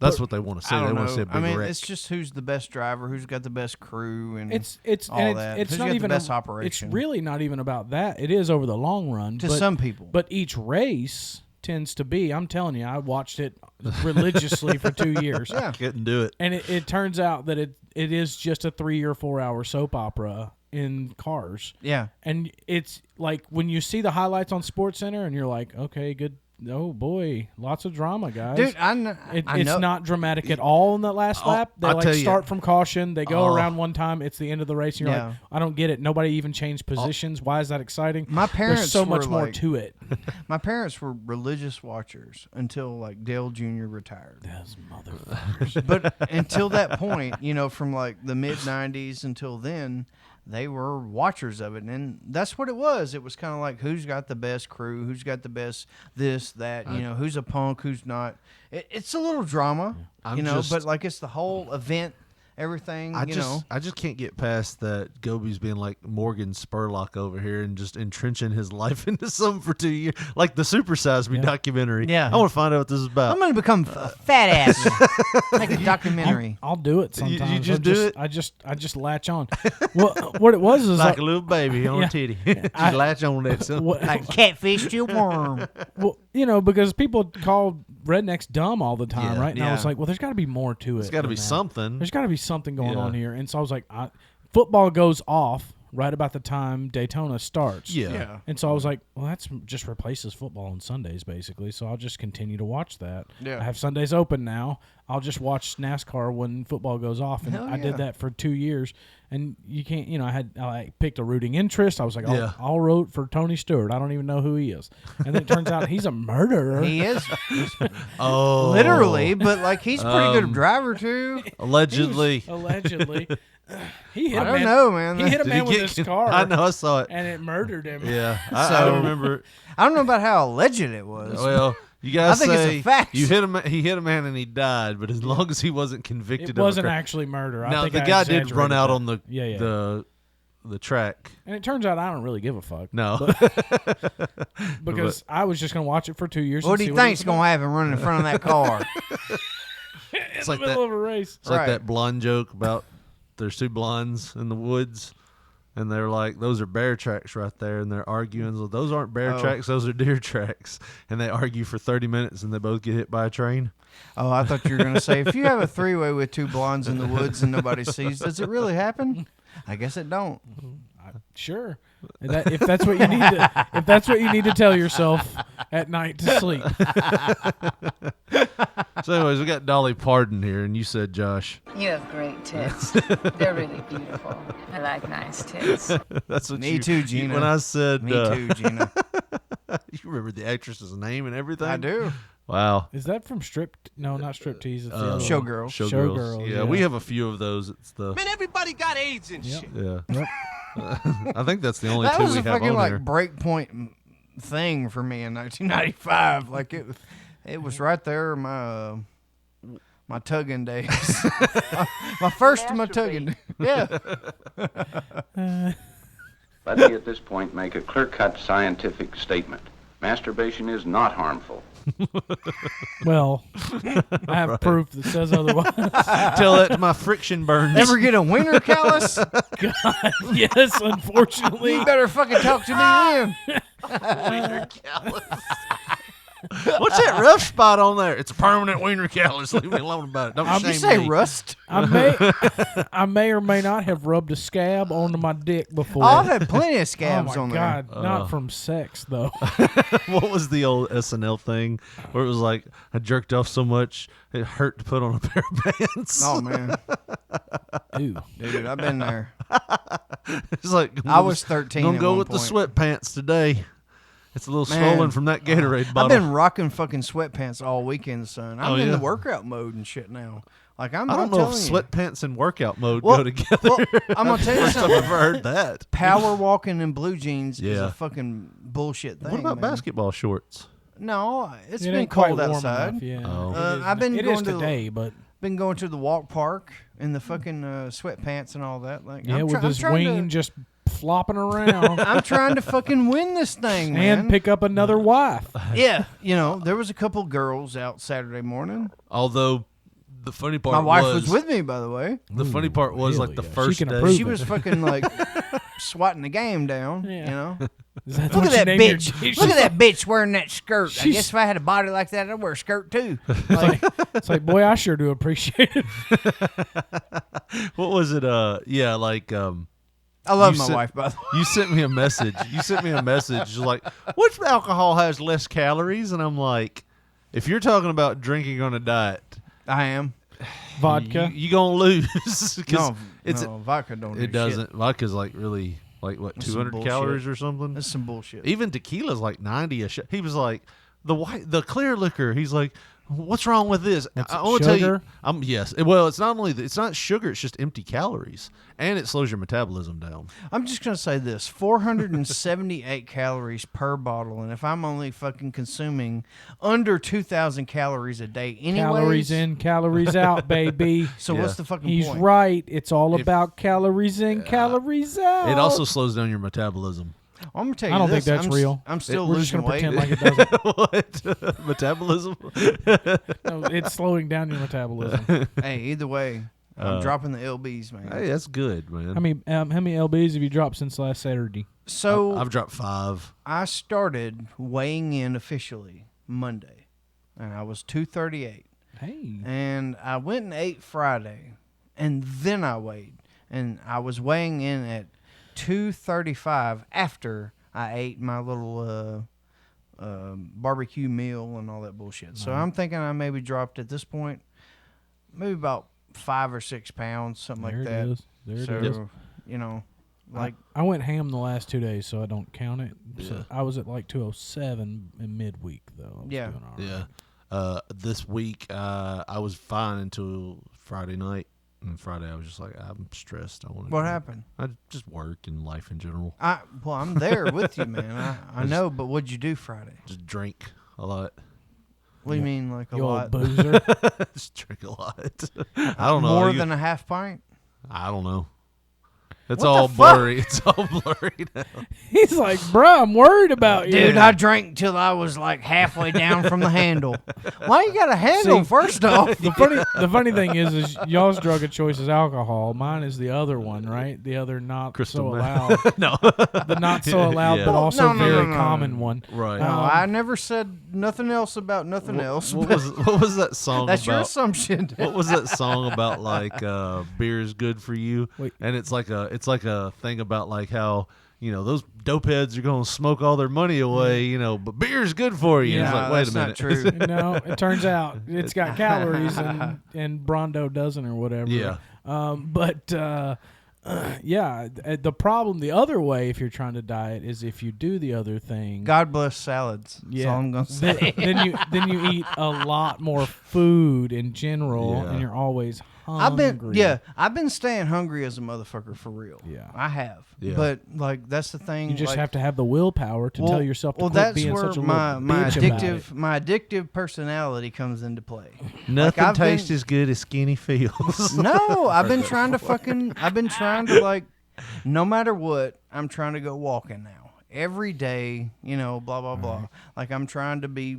that's what they want to see. I They don't want to see know. a big wreck. It's just who's the best driver, who's got the best crew, and It's all and that. it's Who's not got even the best a, operation. It's really not even about that. It is over the long run to but, some people. but each race tends to be. I'm telling you, I watched it religiously for 2 years. Yeah. Couldn't do it. And it turns out that it is just a 3 or 4 hour soap opera in cars. Yeah. And it's like when you see the highlights on SportsCenter and you're like, okay, good. Oh boy, lots of drama, guys. Dude, I It's know. not dramatic at all in that last lap. They I'll tell you. start from caution. They go around one time. It's the end of the race. And you're Yeah. like, I don't get it. Nobody even changed positions. Why is that exciting? My parents There's so much were more like- to it. My parents were religious watchers until like Dale Jr. retired. Those motherfuckers. But until that point, from like the mid '90s until then, they were watchers of it, and that's what it was. It was kind of like who's got the best crew, who's got the best this, that, who's a punk, who's not. It's a little drama, I'm just- but like it's the whole event everything. I I just can't get past that Goby's being like Morgan Spurlock over here and just entrenching his life into something for 2 years, like the Super Size Me documentary. Yeah. I want to find out what this is about. I'm gonna become a fat ass. Make a documentary. I'll do it sometimes. You just do it? I just latch on. Well, what it was is like a little baby on a titty. Just latch on that. Like catfish to a worm. Well, because people call rednecks dumb all the time, right? And I was like, well, there's got to be more to it. There's got to be something. There's got to be something going on here. And so I was like, football goes off right about the time Daytona starts. Yeah. And so I was like, well, that's just replaces football on Sundays, basically. So I'll just continue to watch that. Yeah. I have Sundays open now. I'll just watch NASCAR when football goes off. And I did that for 2 years. And you can't, I picked a rooting interest. I was like, I'll root for Tony Stewart. I don't even know who he is. And then it turns out he's a murderer. He is. Oh. Literally, but like he's a pretty good driver too. Allegedly. Allegedly. He hit I don't know, man. He hit a man with his car. I know, I saw it. And it murdered him. Yeah. I remember. I don't know about how alleged it was. Well, you guys I think say it's a fact. he hit a man and he died, but as long as he wasn't convicted It of wasn't a crime. actually murder. I Now, think the I guy did exaggerated run out that. on the track. And it turns out I don't really give a fuck. No. Because I was just going to watch it for 2 years. What do you think's going to happen running in front of that car? It's like in the middle that- of a race. It's like that blonde joke about there's two blondes in the woods, and they're like, those are bear tracks right there, and they're arguing. So those aren't bear tracks, those are deer tracks. And they argue for 30 minutes, and they both get hit by a train. Oh, I thought you were going to say, if you have a three-way with two blondes in the woods and nobody sees, does it really happen? I guess it don't. Sure. If that's what you need to, if that's what you need to tell yourself at night to sleep. So, anyways, we got Dolly Parton here, and you said, Josh. You have great tits. They're really beautiful. I like nice tits. That's what Me too, Gina. When I said, Me too, Gina. You remember the actress's name and everything? I do. Wow. Is that from No, not Striptease. It's the other one. Showgirls. Showgirls. Yeah, we have a few of those. It's the. Man, everybody got AIDS and shit. Yeah. Yep. I think that's the only That two was we a have fucking on like here. breakpoint thing for me in 1995. Like it was right there in my tugging days. my first of my tugging. Yeah. Let me at this point make a clear-cut scientific statement. Masturbation is not harmful. Well, I have proof that says otherwise. Tell that to my friction burns. Ever get a wiener callus? God, yes, unfortunately. You better fucking talk to me then. Wiener callus. What's that rough spot on there? It's a permanent wiener callus. Leave me alone about it. Don't Did you shame say me. rust? I may or may not have rubbed a scab onto my dick before. Oh, I've had plenty of scabs oh my on God, there. not from sex though. What was the old SNL thing where it was like, I jerked off so much it hurt to put on a pair of pants? Oh man, Dude, I've been there. It's like, I was 13 Gonna at go one with point. the sweatpants today. It's a little Man. swollen from that Gatorade bottle. I've been rocking fucking sweatpants all weekend, son. I'm Oh, in yeah? the workout mode and shit now. Like I'm I don't know if telling you. sweatpants and workout mode Well- go together. well, I'm gonna tell you First time something. I've ever heard that. Power walking in blue jeans is Yeah. a fucking bullshit thing. What about man. basketball shorts? No, it's it been ain't quite cold warm outside. enough, yeah. Oh. I've been It going is to today, but been going to the walk park in the fucking sweatpants and all that. Like, yeah, I'm with try- I'm his trying wing to- just flopping around. I'm trying to fucking win this thing, man. And pick up another wife. Yeah, there was a couple girls out Saturday morning. Although the funny part My wife was with me, by the way. The funny part was hell like the yeah. She first can day. approve She was fucking like swatting the game down. Yeah. Is Look that what at you that named your bitch. dish? Look at that bitch wearing that skirt. I She's- guess if I had a body like that, I'd wear a skirt too. It's like, boy, I sure do appreciate it. What was it? Yeah, like I love you my sent- wife, by the way. You sent me a message. You sent me a message like, which alcohol has less calories? And I'm like, if you're talking about drinking on a diet, I am. Vodka. you gonna lose. 'Cause No, vodka don't do it shit. doesn't. Vodka's like really like what, That's some 200 bullshit. calories or something. That's some bullshit. Even tequila's like 90 a shot. He was like the clear liquor. He's like, What's wrong with this? That's I want to tell you. sugar? Yes. Well, it's not only it's not sugar. It's just empty calories, and it slows your metabolism down. I'm just gonna say this: 478 calories per bottle, and if I'm only fucking consuming under 2,000 calories a day, anyways, Calories in, calories out, baby. So what's the fucking He's point? right. It's all about calories in, calories out. It also slows down your metabolism. I'm gonna tell you I don't this, think that's real. I'm still We're just losing gonna weight. pretend like it doesn't. What? Metabolism? No, it's slowing down your metabolism. Hey, either way, I'm dropping the LBs, man. Hey, that's good, man. How many lbs have you dropped since last Saturday? So I've dropped 5. I started weighing in officially Monday, and I was 238. Hey. And I went and ate Friday, and then I weighed, and I was weighing in at 235 after I ate my little barbecue meal and all that bullshit. So I'm thinking I maybe dropped at this point maybe about 5 or 6 pounds, something There like it that. is. There so, it is. you know, like I went ham the last 2 days, so I don't count it. So I was at like 207 in midweek, though. I was doing all right. Yeah. This week, I was fine until Friday night. And Friday, I was just like, I'm stressed. I want. What happened? I just work and life in general. Well, I'm there with you, man. I know, but what'd you do Friday? Just drink a lot. What do you mean, like a You lot? old boozer. Just drink a lot. I don't know. More than a half pint? I don't know. It's What all the fuck? blurry. It's all blurry now. He's like, bro, I'm worried about you. Dude, I drank till I was like halfway down from the handle. Why you got a handle, first off? The funny thing is y'all's drug of choice is alcohol. Mine is the other one, right? The other not Crystal so meth. allowed. No. The not so allowed, Yeah. but also No, very no. common one. Right. No, I never said nothing else about nothing else. What was that song That's about? your assumption. What was that song about? Like beer is good for you, Wait. and it's like a thing about like how those dope heads are gonna smoke all their money away, but beer's good for you. Yeah, It's like, wait that's a minute. not true. No, it turns out it's got calories and Brondo doesn't or whatever. Yeah. The problem the other way if you're trying to diet is if you do the other thing. God bless salads. That's all I'm gonna say. then you eat a lot more food in general, Yeah. and you're always hungry. I've been staying hungry as a motherfucker for real. Yeah. I have. Yeah. But like that's the thing. You just like, have to have the willpower to tell yourself to quit that's being where such a my little bitch about it. my addictive personality comes into play. Nothing I've been- tastes as good as skinny feels. No, I've been trying to like, no matter what, I'm trying to go walking now. Every day, blah, blah, blah. Like, I'm trying to be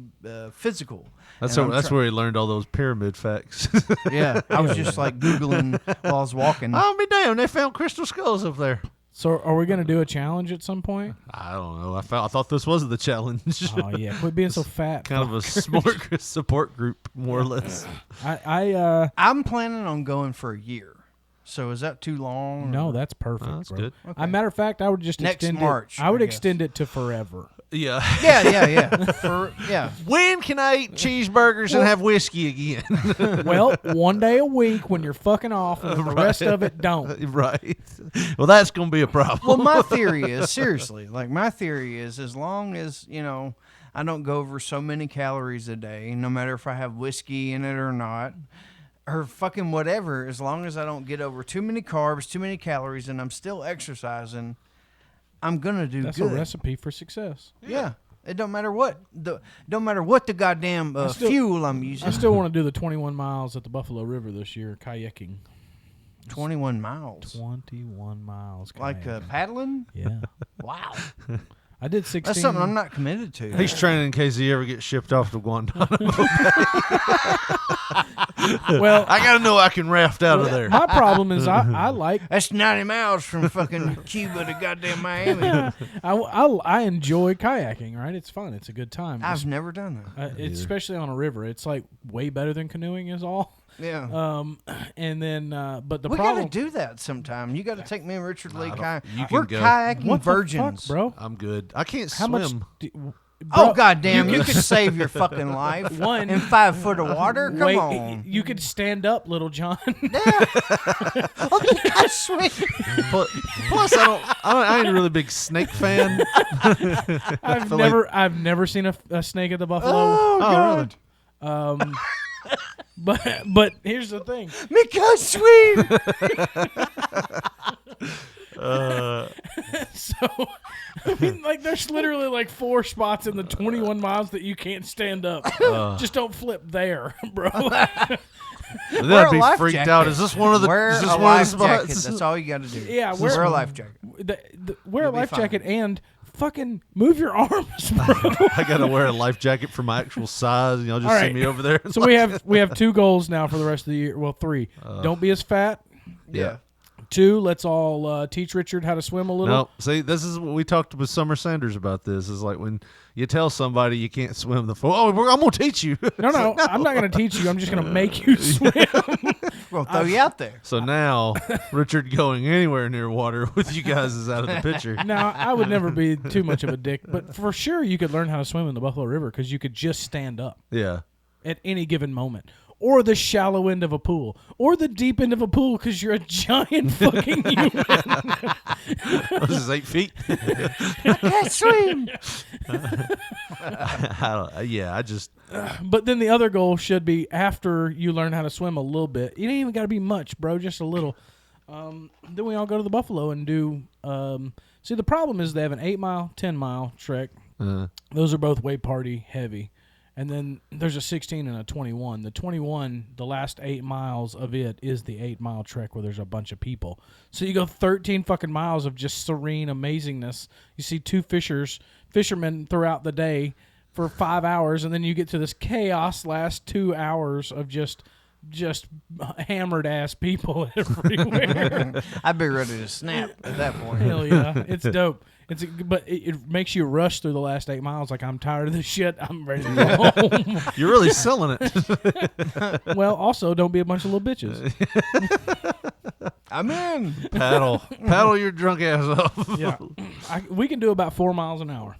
physical. That's And I'm that's where he learned all those pyramid facts. Yeah, I was just like Googling while I was walking. I'll be damned, they found crystal skulls up there. So are we going to do a challenge at some point? I don't know. I thought this was the challenge. Oh, yeah. Quit being so fat. Kind of a support group, more or less. I'm planning on going for a year. So is that too long? No, that's perfect. Oh, that's bro. good. Okay. As a matter of fact, I would just Next extend March, it. I would I guess. extend it to forever. Yeah. Yeah. When can I eat cheeseburgers and have whiskey again? Well, one day a week when you're fucking off, and the rest of it don't. Right. Well, that's going to be a problem. Well, my theory is, seriously, as long as, I don't go over so many calories a day, no matter if I have whiskey in it or not, or fucking whatever, as long as I don't get over too many carbs, too many calories, and I'm still exercising, I'm going to do That's good. a recipe for success. Yeah. It don't matter what. Don't matter what the goddamn fuel I'm using. I still want to do the 21 miles at the Buffalo River this year, kayaking. 21 miles. 21 miles. Like kayaking. paddling? Yeah. Wow. I did 16. That's something I'm not committed to. He's training in case he ever gets shipped off to Guantanamo. Well, I got to know I can raft out of there. My problem is I like... That's 90 miles from fucking Cuba to goddamn Miami. I enjoy kayaking, right? It's fun. It's a good time. I've never done that. Especially on a river. It's like way better than canoeing is all. Yeah. And then, but the we problem... got to do that sometime. You got to take me and Richard Lee kayaking. you can We're go. kayaking What the virgins. fuck, bro? I'm good. I can't How swim. much... Oh, goddamn. You could save your fucking life in 5 foot of water? Come Wait, on. you could stand up, Little John. I swear. Plus, I ain't a really big snake fan. I've never seen a snake at the Buffalo. Oh, God. Really? But here's the thing. Me can't swim. So, I mean, like, there's literally like 4 spots in the 21 miles that you can't stand up. Just don't flip there, bro. That'd be freaked out. Is this one of the? Wear Is this a one life of the spots? jacket. That's all you got to do. Yeah, wear a life jacket. Wear a You'll be life fine. jacket and fucking move your arms, bro. I gotta wear a life jacket for my actual size. Y'all just All see right. me over there. So we have 2 goals now for the rest of the year. Well, 3. Don't be as fat. Yeah. 2, let's all teach Richard how to swim a little. No, see, this is what we talked with Summer Sanders about. This is like when you tell somebody you can't swim the floor. Oh, I'm gonna teach you. No, I'm not going to teach you. I'm just going to make you swim. We'll throw you out there. So now Richard going anywhere near water with you guys is out of the picture. Now, I would never be too much of a dick, but for sure you could learn how to swim in the Buffalo River because you could just stand up Yeah. at any given moment. Or the shallow end of a pool. Or the deep end of a pool because you're a giant fucking human. This is 8 feet. I can't swim. I just. But then the other goal should be after you learn how to swim a little bit. You ain't even got to be much, bro, just a little. Then we all go to the Buffalo and do. See, the problem is they have an 8-mile, 10-mile trek. Those are both way party heavy. And then there's a 16 and a 21. The 21, the last 8 miles of it is the 8-mile trek where there's a bunch of people. So you go 13 fucking miles of just serene amazingness. You see 2 fishermen throughout the day for 5 hours, and then you get to this chaos last 2 hours of just hammered ass people everywhere. I'd be ready to snap at that point. Hell yeah, it's dope. But it makes you rush through the last 8 miles. Like, I'm tired of this shit. I'm ready to go home. You're really selling it. Well, also, don't be a bunch of little bitches. I'm in. Paddle your drunk ass off. Yeah, we can do about 4 miles an hour.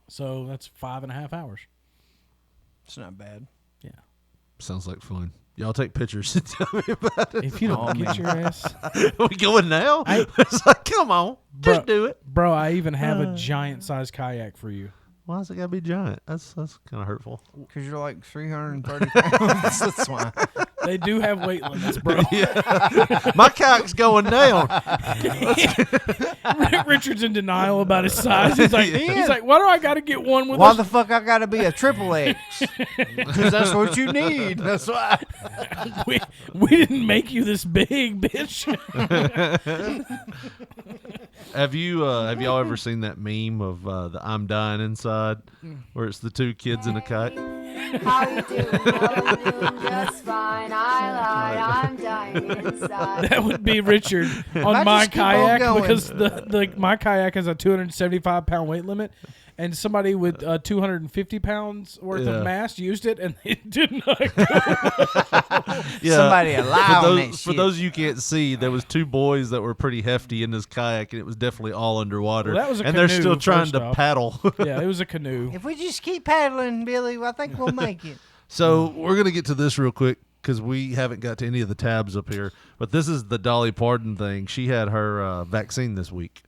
So that's 5.5 hours. It's not bad. Yeah. Sounds like fun. Y'all take pictures and tell me about it. If you don't get your ass. Are we going now? It's like, come on. Just do it. Bro, I even have a giant-sized kayak for you. Why does it got to be giant? That's kind of hurtful. Because you're like 330 pounds. That's why. They do have weight limits, bro. Yeah. My kayak's going down. Richard's in denial about his size. He's like, why do I got to get one with Why the fuck I got to be a triple X? Because that's what you need. That's why. we didn't make you this big, bitch. Have y'all ever seen that meme of the I'm dying inside, where it's the 2 kids in a kayak? How you doing? I'm doing just fine. I lied. I'm dying inside. That would be Richard on my kayak because my kayak has a 275-pound weight limit, and somebody with 250 pounds worth of mass used it, and it did not go. Yeah. Somebody allowed me. For those you can't see, there was 2 boys that were pretty hefty in this kayak, and it was definitely all underwater. Well, that was a and canoe, they're still trying to off. paddle. Yeah, it was a canoe. If we just keep paddling, Billy, I think we'll make it. So we're going to get to this real quick because we haven't got to any of the tabs up here. But this is the Dolly Parton thing. She had her vaccine this week.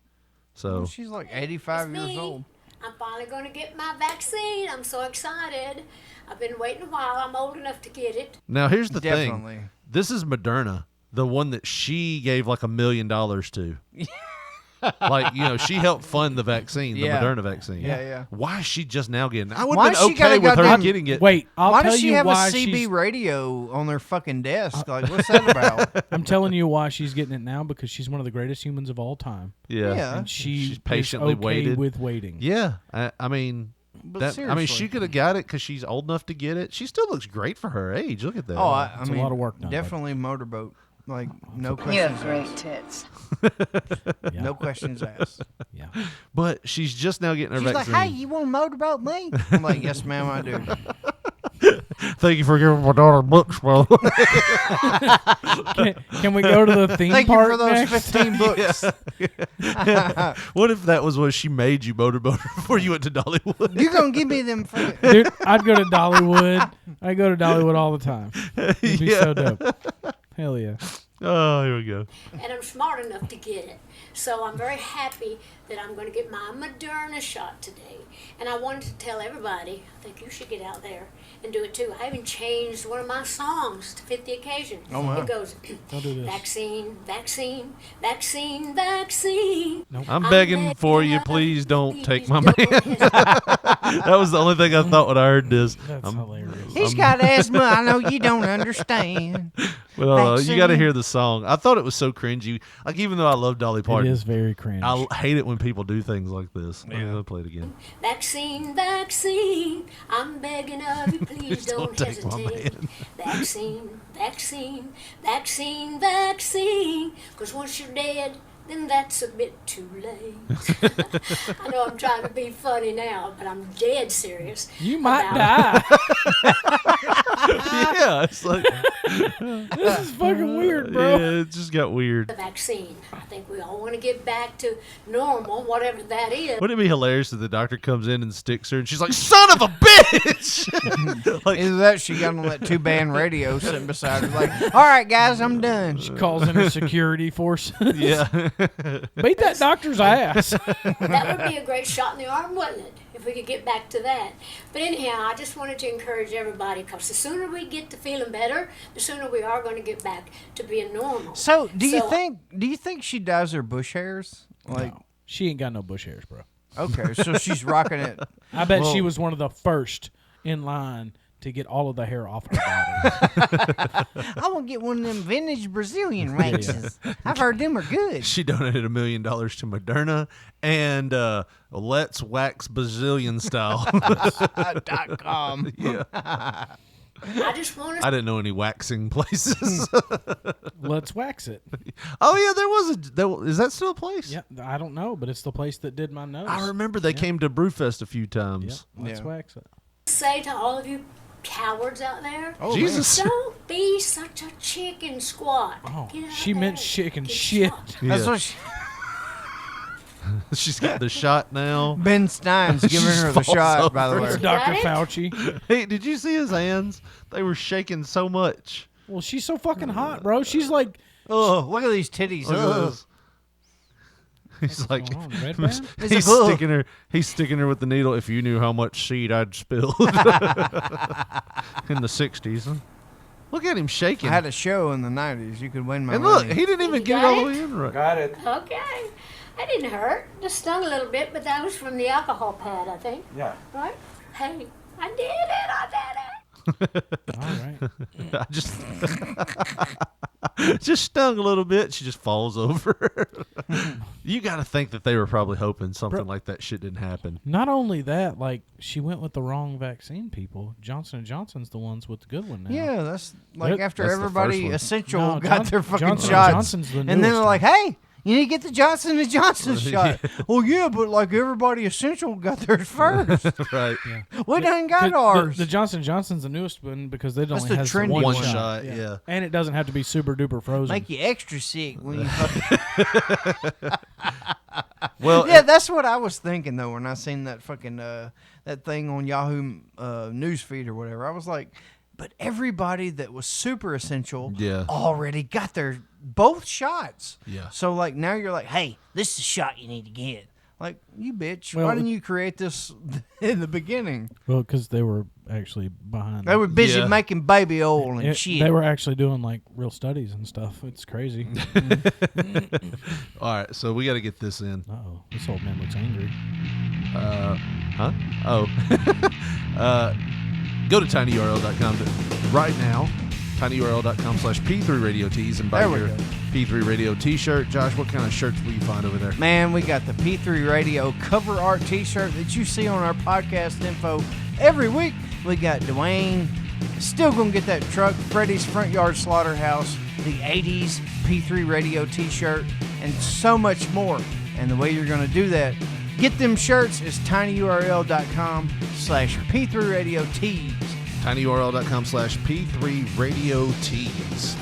So she's like 85 years old. I'm finally going to get my vaccine. I'm so excited. I've been waiting a while. I'm old enough to get it. now here's the Definitely. thing. This is Moderna, the one that she gave like $1 million to. Like, she helped fund the vaccine, the Moderna vaccine. Yeah. Why is she just now getting it? I would Why have does been she okay gotta with her goddamn- getting it. Wait, I'll Why tell does she you have why a CB she's. radio on their fucking desk? Like, what's that about? I'm telling you why she's getting it now because she's one of the greatest humans of all time. Yeah. And she's patiently is okay waited with waiting. Yeah. I mean, But she could have got it because she's old enough to get it. She still looks great for her age. Look at that. Oh, I It's mean, a lot of work done. definitely motorboat. Like, no You have questions great asked. tits. No questions asked. Yeah. But she's just now getting her She's like, vaccine. hey, you want to motorboat me? I'm like, yes, ma'am, I do. Thank you for giving my daughter books, bro. Can we go to the theme Thank you park for those next? 15 books. What if that was what she made you motorboat before you went to Dollywood? You're going to give me them fucking... Dude, I'd go to Dollywood. I go to Dollywood all the time. It'd be so dope. Hell yeah. Oh, here we go. And I'm smart enough to get it. So I'm very happy that I'm going to get my Moderna shot today. And I wanted to tell everybody, I think you should get out there and do it too. I even changed one of my songs to fit the occasion. Oh, wow. It goes, Don't do this. vaccine, vaccine, vaccine, vaccine. Nope. I'm begging for you, please don't take my man. That was the only thing I thought when I heard this. That's hilarious. He's got asthma. I know you don't understand. Well, you got to Vaccine. hear the song. I thought it was so cringy. Like, even though I love Dolly Parton, It is very cringe. I hate it when people do things like this. I'm going to play it again. Vaccine, vaccine, I'm begging of you, please don't take my hesitate. man. Vaccine, vaccine, vaccine, vaccine, because once you're dead, then that's a bit too late. I know I'm trying to be funny now, but I'm dead serious. You might about die. Yeah, it's like, This is fucking weird, bro. yeah, it just got weird. the vaccine. I think we all want to get back to normal, whatever that is. Wouldn't it be hilarious if the doctor comes in and sticks her and she's like, son of a bitch! Like, Either that, she got on that 2-band radio sitting beside her, like, all right, guys, I'm done. She calls in her security force. yeah. Beat that doctor's ass. That would be a great shot in the arm, wouldn't it? If we could get back to that. But anyhow, I just wanted to encourage everybody, because the sooner we get to feeling better, the sooner we are going to get back to being normal. So, do you think she dyes her bush hairs? Like, No, she ain't got no bush hairs, bro. okay, so she's rocking it. I bet she Well- was one of the first in line to get all of the hair off her body. I want to get one of them vintage Brazilian waxes. I've heard them are good. She donated $1 million to Moderna and Let's Wax Brazilian Style. .com. Yeah. I just want to I didn't know any waxing places. Let's wax it. Oh yeah, is that still a place? Yeah, I don't know, but it's the place that did my nose. I remember they came to Brewfest a few times. Yep, let's Yeah. wax it. say to all of you cowards out there, Oh, Jesus. don't be such a chicken squat. Oh, Get out she there meant and chicken get shit. shot. That's Yeah. what she, She's got the shot now. Ben Stein's giving She her the falls shot, by the over. way. It's Got Dr. it? Fauci. Hey, did you see his hands? They were shaking so much. Well, she's so fucking hot, bro. She's like, Oh, look at these titties. Look at Ugh. this. He's like, going on, Red Band? he's like, "Ugh." sticking her. He's sticking her with the needle. If you knew how much seed I'd spilled in the '60s. Look at him shaking. I had a show in the 90s. You could win my and look, money. he didn't even You get it got all the it? way in right. Got it. Okay. That didn't hurt. Just stung a little bit, but that was from the alcohol pad, I think. Yeah. Right? Hey, I did it. I did it. all right. I just stung a little bit. She just falls over. You got to think that they were probably hoping something like that shit didn't happen. Not only that, like, she went with the wrong vaccine people. Johnson & Johnson's the ones with the good one now. Yeah, that's like That- after that's the everybody first one. essential No, got their fucking Johnson & shots. Johnson's the And then newest they're like, hey, you need to get the Johnson & Johnson shot. Yeah. Well, yeah, but like everybody essential got theirs first. Right. We done got ours. The Johnson & Johnson's the newest one because it That's only the has trendy one One one. shot, yeah. And it doesn't have to be super duper frozen. Make you extra sick when you fucking... Well, Yeah, that's what I was thinking, though, when I seen that fucking, that thing on Yahoo newsfeed or whatever. I was like, but everybody that was super essential Yeah. already got their both shots. Yeah. So, like, now you're like, hey, this is the shot you need to get. Like, you bitch, Well, why didn't you create this in the beginning? well, because they were actually behind. They were busy Yeah. making baby oil and shit. They were actually doing like real studies and stuff. It's crazy. all right, so we got to get this in. Uh-oh, this old man looks angry. Huh? Oh. Go to tinyurl.com right now. tinyurl.com/P3RadioTees and buy There we your go. P3 Radio t-shirt. Josh, what kind of shirts will you find over there? Man, we got the P3 Radio cover art t-shirt that you see on our podcast info every week. We got Dwayne. Still going to get that truck, Freddy's Front Yard Slaughterhouse, the 80s P3 Radio t-shirt, and so much more. And the way you're going to do that, get them shirts is tinyurl.com/P3RadioTees. tinyurl.com/P3RadioTees.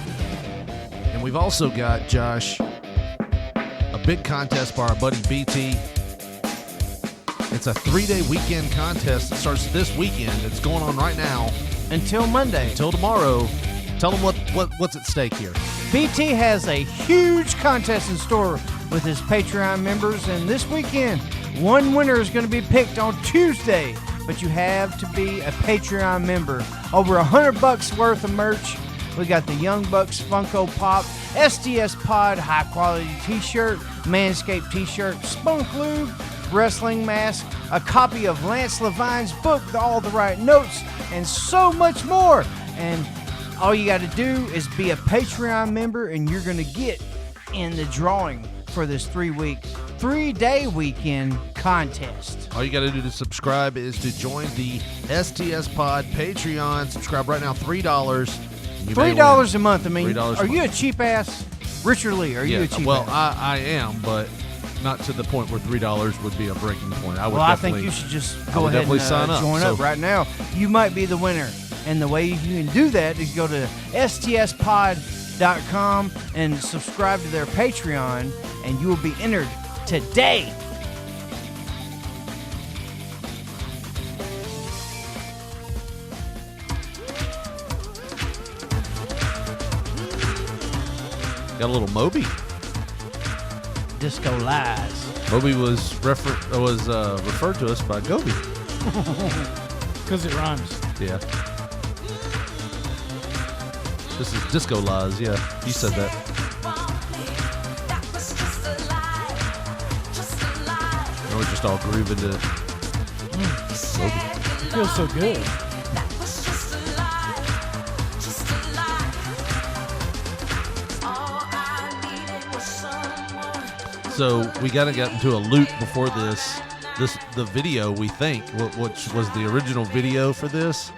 And we've also got, Josh, a big contest by our buddy BT. It's a 3-day weekend contest that starts this weekend. It's going on right now Until Monday. until tomorrow. Tell them what's at stake here. BT has a huge contest in store with his Patreon members, and this weekend, one winner is going to be picked on Tuesday. But you have to be a Patreon member. Over $100 worth of merch. We got the Young Bucks Funko Pop, SDS Pod high quality t-shirt, Manscaped t-shirt, Spunk Lube, wrestling mask, a copy of Lance Levine's book, All the Right Notes, and so much more. And all you got to do is be a Patreon member, and you're going to get in the drawing for this 3-day weekend contest. All you got to do to subscribe is to join the STS Pod Patreon. Subscribe right now, $3. $3 a month. I mean, $3 are you a cheap ass? Richard Lee, are you a cheap well, ass? I am, but not to the point where $3 would be a breaking point. I think you should just go ahead and sign up. Join up right now. You might be the winner. And the way you can do that is go to stspod.com and subscribe to their Patreon, and you will be entered today. Got a little Moby. Disco Lies. Moby was referred to us by Gobi. Because it rhymes. Yeah. This is Disco Lies, yeah. You said that. And we're just all grooving to Moby. It feels so good. So we gotta get into a loop before the video, we think, which was the original video for this,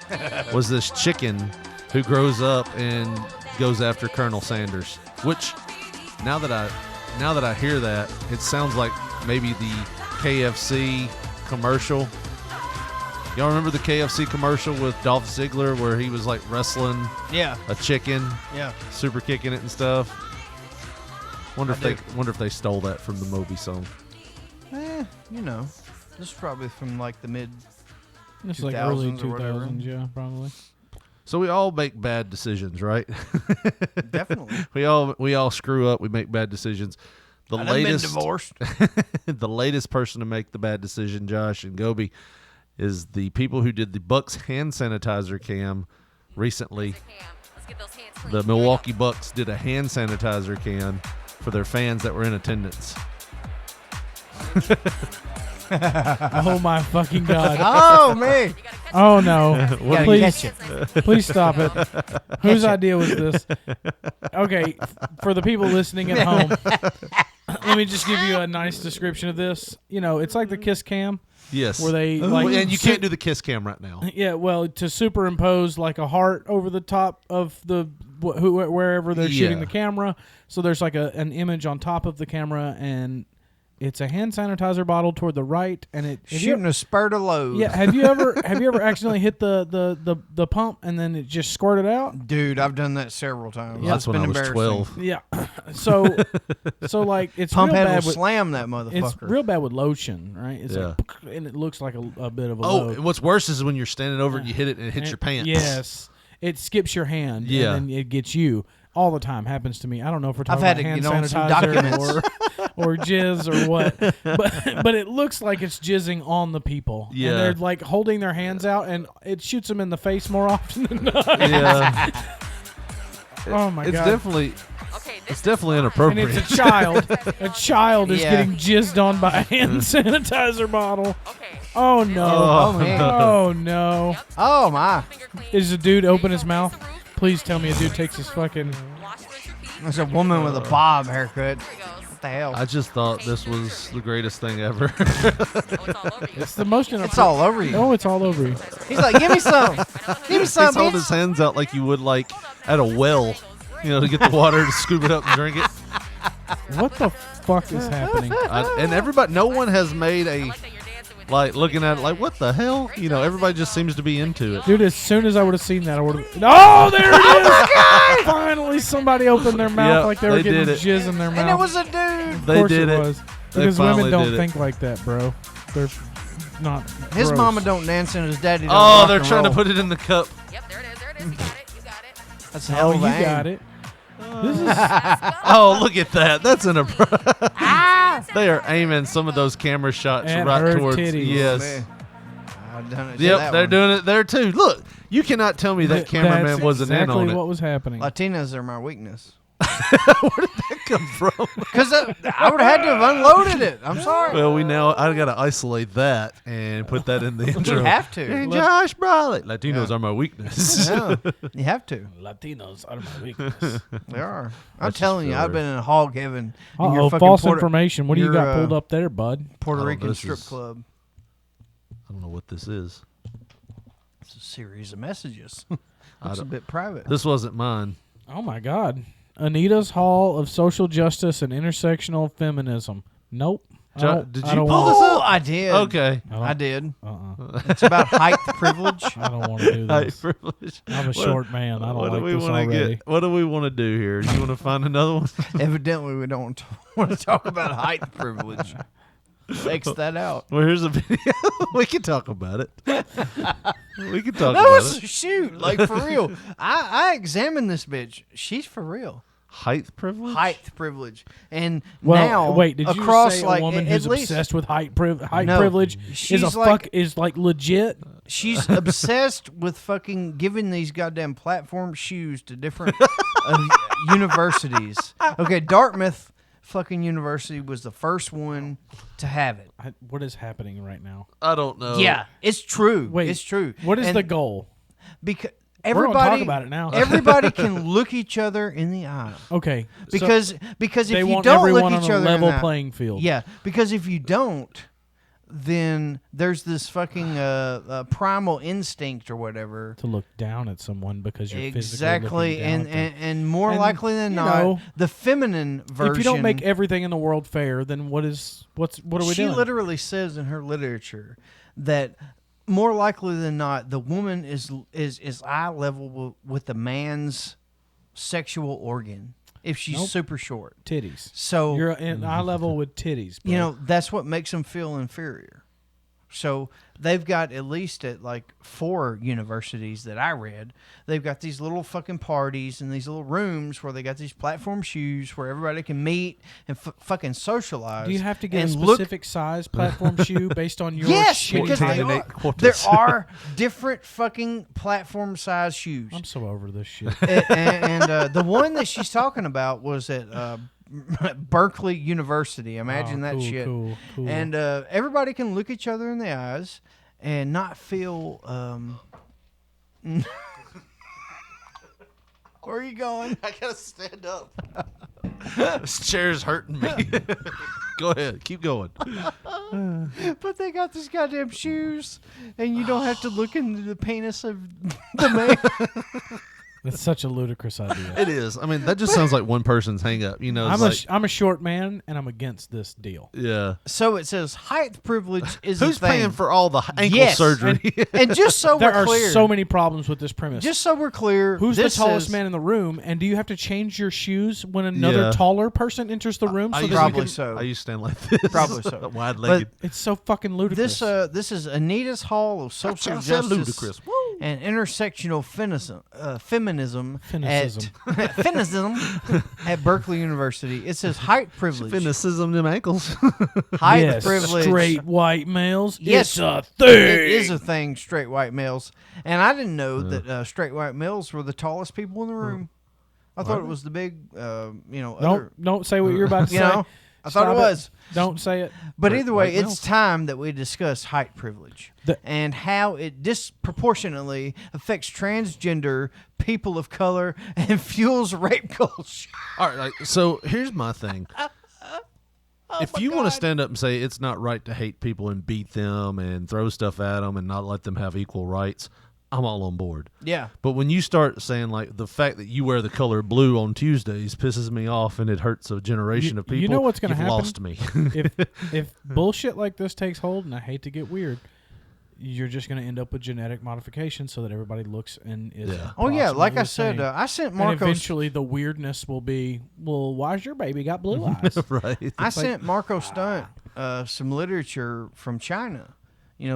was this chicken who grows up and goes after Colonel Sanders. Which, now that I hear that, it sounds like maybe the KFC commercial. Y'all remember the KFC commercial with Dolph Ziggler where he was like wrestling a chicken, super kicking it and stuff? Wonder if they stole that from the Moby song. This is probably from like the mid. It's like early 2000s, yeah, probably. So we all make bad decisions, right? Definitely. We all screw up. We make bad decisions. I've been divorced. The latest person to make the bad decision, Josh and Gobi, is the people who did the Bucks hand sanitizer cam recently. The Milwaukee Bucks did a hand sanitizer cam for their fans that were in attendance. Oh my fucking God. Oh man. Oh no. Please stop it. Whose Catch it. idea was this? Okay, for the people listening at home, let me just give you a nice description of this. It's like the Kiss Cam. Yes. Where they and you can't do the Kiss Cam right now. Yeah, well, to superimpose like a heart over the top of the wherever they're shooting the camera, so there's like an image on top of the camera, and it's a hand sanitizer bottle toward the right, and it shooting a spurt of load. Yeah, have you ever accidentally hit the pump and then it just squirted out? Dude, I've done that several times. Yeah, that's when I was 12. Yeah, so like it's pump real head bad will slam that motherfucker. It's real bad with lotion, right? It's like, and it looks like a bit of a load. And what's worse is when you're standing over and you hit it and it hits your pants. Yes, it skips your hand. Yeah, and then it gets you. All the time happens to me. I don't know if we're talking I've about had hand to get on some sanitizer documents. or jizz or what, but it looks like it's jizzing on the people. Yeah, and they're like holding their hands out, and it shoots them in the face more often than not. Yeah. Oh my God! It's definitely inappropriate. And it's a child. A child is getting jizzed on by a hand sanitizer bottle. Oh no! Oh no! Oh my! Is a dude open his mouth? Please tell me a dude takes his fucking... There's a woman with a bob haircut. What the hell? I just thought this was the greatest thing ever. It's the most... It's all over you. Oh, it's all over you. He's like, give me some. Give me some, He's holding his hands out like you would like at a well, to get the water to scoop it up and drink it. What the fuck is happening? And everybody, no one has made a... Like, looking at it like, what the hell? Everybody just seems to be into it. Dude, as soon as I would have seen that, I would have... Oh, there it is! Oh, my God! Finally, somebody opened their mouth like they were getting jizz in their mouth. And it was a dude! Of course it was. Because women don't did think like that, bro. They're not His gross. mama don't dance and his daddy don't Oh, rock they're and trying roll. to put it in the cup. Yep, there it is. You got it. That's a hell of a you aim. got it. Oh, look at that. That's an They are aiming some of those camera shots And right her towards. titties. Yes. I've done it to Yep, that they're one. doing it there too. Look, you cannot tell me that cameraman That's wasn't exactly in on it. what was happening. Latinas are my weakness. Where did that come from? Because I would have had to have unloaded it. I'm sorry. Well, I got to isolate that and put that in the intro. You have to. Hey, Josh Brawley. Latinos are my weakness. Yeah, you have to. Latinos are my weakness. They are. I'm That's telling you, just I've been in hog heaven. in Uh-oh, your fucking false information. What do you your, got pulled up there, bud? Puerto Oh, Rican this strip is- club. I don't know what this is. It's a series of messages. I It's a don't- bit private. This wasn't mine. Oh, my God. Anita's Hall of Social Justice and Intersectional Feminism. Nope. Did I you don't pull want- this up? I did. Okay. I did. Uh-uh. It's about height privilege. I don't want to do Height this. privilege. I'm a What- short man. I don't what like do we this wanna already. What do we want to do here? You want to find another one? Evidently, we don't want to talk about height privilege. X that out. Well, here's a video. We can talk about it. We can talk That about was it. shoot, like for real. I examined this bitch. She's for real. Height privilege? Height privilege, and Well, now wait, did you across say like a woman at who's least obsessed with height No, privilege she's is like- is like legit? she's obsessed with fucking giving these goddamn platform shoes to different universities. Okay, Dartmouth fucking university was the first one to have it. What is happening right now? I don't know. Yeah, it's true. Wait, it's true. What is And the goal? Because We're gonna everybody talk about it now. everybody can look each other in the eye. Okay, Because so because if they you want don't everyone look on each a other level in the eye- playing field. Yeah, because if you don't, then there's this fucking primal instinct or whatever. to look down at someone because you're Exactly, physically looking down at them. and more And, likely than you not, know, the feminine version. If you don't make everything in the world fair, then what are we she doing? literally says in her literature that more likely than not, the woman is eye level with the man's sexual organ if she's Nope. super short. Titties. So You're in eye level with titties. you bro. know that's what makes them feel inferior. So they've got, at least at like 4 universities that I read, they've got these little fucking parties and these little rooms where they got these platform shoes where everybody can meet and fucking socialize. Do you have to get a and look- specific size platform shoe based on your Yes, shitty because height? they are. There are different fucking platform size shoes. I'm so over this shit. And the one that she's talking about was at Berkeley University. Imagine that cool, shit. cool. And everybody can look each other in the eyes and not feel. Where are you going? I gotta stand up. This chair's hurting me. Go ahead. Keep going. But they got these goddamn shoes, and you don't have to look into the penis of the man. That's such a ludicrous idea. It is. I mean, that just sounds like one person's hang up. You know, it's I'm a short man, and I'm against this deal. yeah. So it says height privilege is Who's a thing. paying for all the ankle Yes. surgery? And just so There we're are clear, so many problems with this premise. just so we're clear, Who's the this tallest says- man in the room, and do you have to change your shoes when another Yeah. taller person enters the room? I So used that Probably you can, so. I used to stand like this. Probably so. Wide-legged. It's so fucking ludicrous. This is Anita's Hall of Social I said Justice ludicrous. and Intersectional feminism Feminism. at feminism at Berkeley University. It says height privilege. Finicism them ankles. Height yes, privilege. straight white males. Yes, It's a thing. It is a thing, straight white males. And I didn't know that straight white males were the tallest people in the room. I thought it was the big, other, Don't say what you're about to you say. know, I thought Stop it was. Don't say it. But either way, white it's males. time that we discuss height privilege and how it disproportionately affects transgender people of color and fuels rape culture. All right. So here's my thing. If you want to stand up and say it's not right to hate people and beat them and throw stuff at them and not let them have equal rights, I'm all on board. Yeah. But when you start saying like the fact that you wear the color blue on Tuesdays pisses me off and it hurts a generation of people, You know what's going to you've happen? lost me. if bullshit like this takes hold, and I hate to get weird, you're just going to end up with genetic modification so that everybody looks and is. Yeah. Oh, yeah. Like approximately I the said, same. I sent And Marcos. eventually the weirdness will be, well, why's your baby got blue eyes? Right. I sent Marco Stunt some literature from China.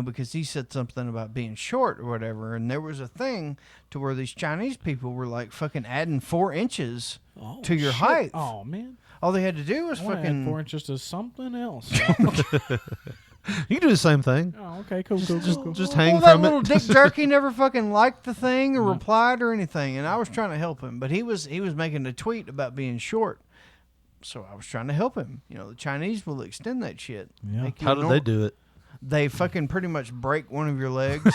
because he said something about being short or whatever. And there was a thing to where these Chinese people were like fucking adding 4 inches to your height. Oh, man. All they had to do was fucking 4 inches to something else. You can do the same thing. Oh, okay, cool. Just hang that from little it. dick jerky never fucking liked the thing or replied or anything, and I was trying to help him, but he was making a tweet about being short, so I was trying to help him. The Chinese will extend that shit. Yeah. How did they do it? They fucking pretty much break one of your legs.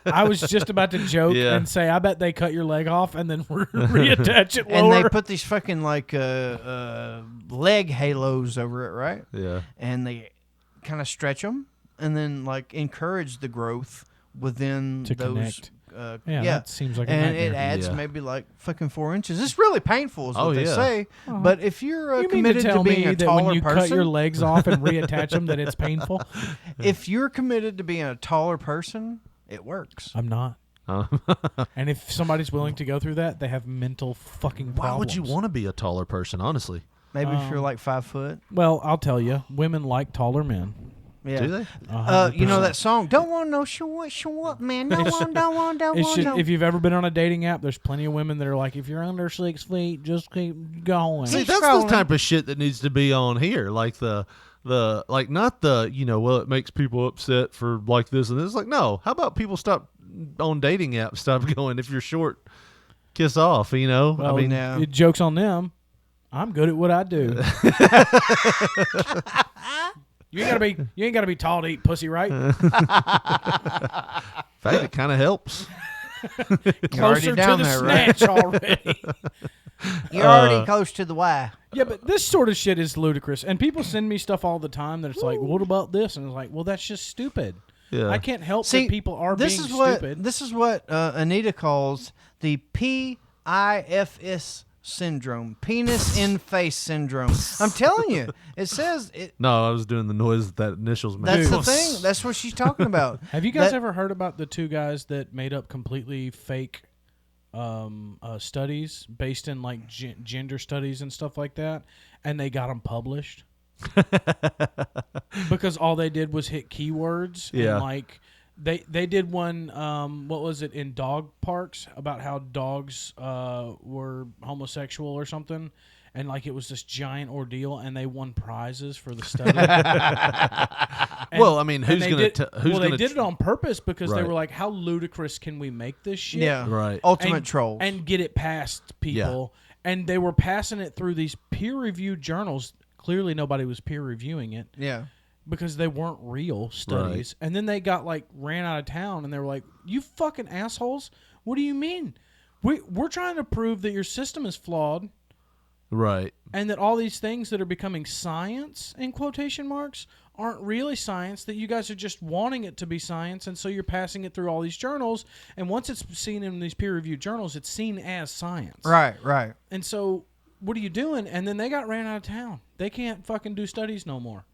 I was just about to joke and say, I bet they cut your leg off and then reattach it lower. And they put these fucking like leg halos over it, right? Yeah. And they kind of stretch them and then like encourage the growth within to those. Connect. That seems like a and nightmare. it adds maybe like fucking 4 inches. It's really painful, is what they say. Uh-huh. But if you're You mean committed to tell being me a that taller when you person, cut your legs off and reattach them, that it's painful? If you're committed to being a taller person, it works. I'm not. And if somebody's willing to go through that, they have mental fucking problems. Why would you want to be a taller person, honestly? Maybe if you're like 5 foot. Well, I'll tell you, women like taller men. Yeah. Do they? You know that song? Don't want no short man. Don't want no. If you've ever been on a dating app, there's plenty of women that are like, if you're under 6 feet, just keep going. See, that's the type of shit that needs to be on here. Like not the, well, it makes people upset for like this and this. Like, no, how about people stop on dating apps, stop going, if you're short, kiss off, Well, I mean, it joke's on them. I'm good at what I do. You ain't gotta be tall to eat pussy, right? in fact, it kind of helps. Closer to the snatch already. You're already close to the Y. Yeah, but this sort of shit is ludicrous. And people send me stuff all the time that it's like, what about this? And it's like, well, that's just stupid. Yeah. I can't help that people are being stupid. This is what Anita calls the PIFS syndrome, penis in face syndrome. I'm telling you, it says it. No, I was doing the noise that initials made. That's the thing. That's what she's talking about. Have you guys ever heard about the 2 guys that made up completely fake studies based in like gender studies and stuff like that, and they got them published? Because all they did was hit keywords. Yeah. And like they did one, what was it, in dog parks about how dogs were homosexual or something, and like it was this giant ordeal, and they won prizes for the study. Well, I mean, who's going to? They did it on purpose because they were like, "How ludicrous can we make this shit?" Yeah, right. Ultimate trolls and get it past people. Yeah. And they were passing it through these peer-reviewed journals. Clearly, nobody was peer reviewing it. Yeah. Because they weren't real studies. Right. And then they got ran out of town, and they were like, "You fucking assholes! What do you mean? We're trying to prove that your system is flawed." Right. And that all these things that are becoming science, in quotation marks, aren't really science, that you guys are just wanting it to be science, and so you're passing it through all these journals, and once it's seen in these peer-reviewed journals, it's seen as science. Right. And so, what are you doing? And then they got ran out of town. They can't fucking do studies no more.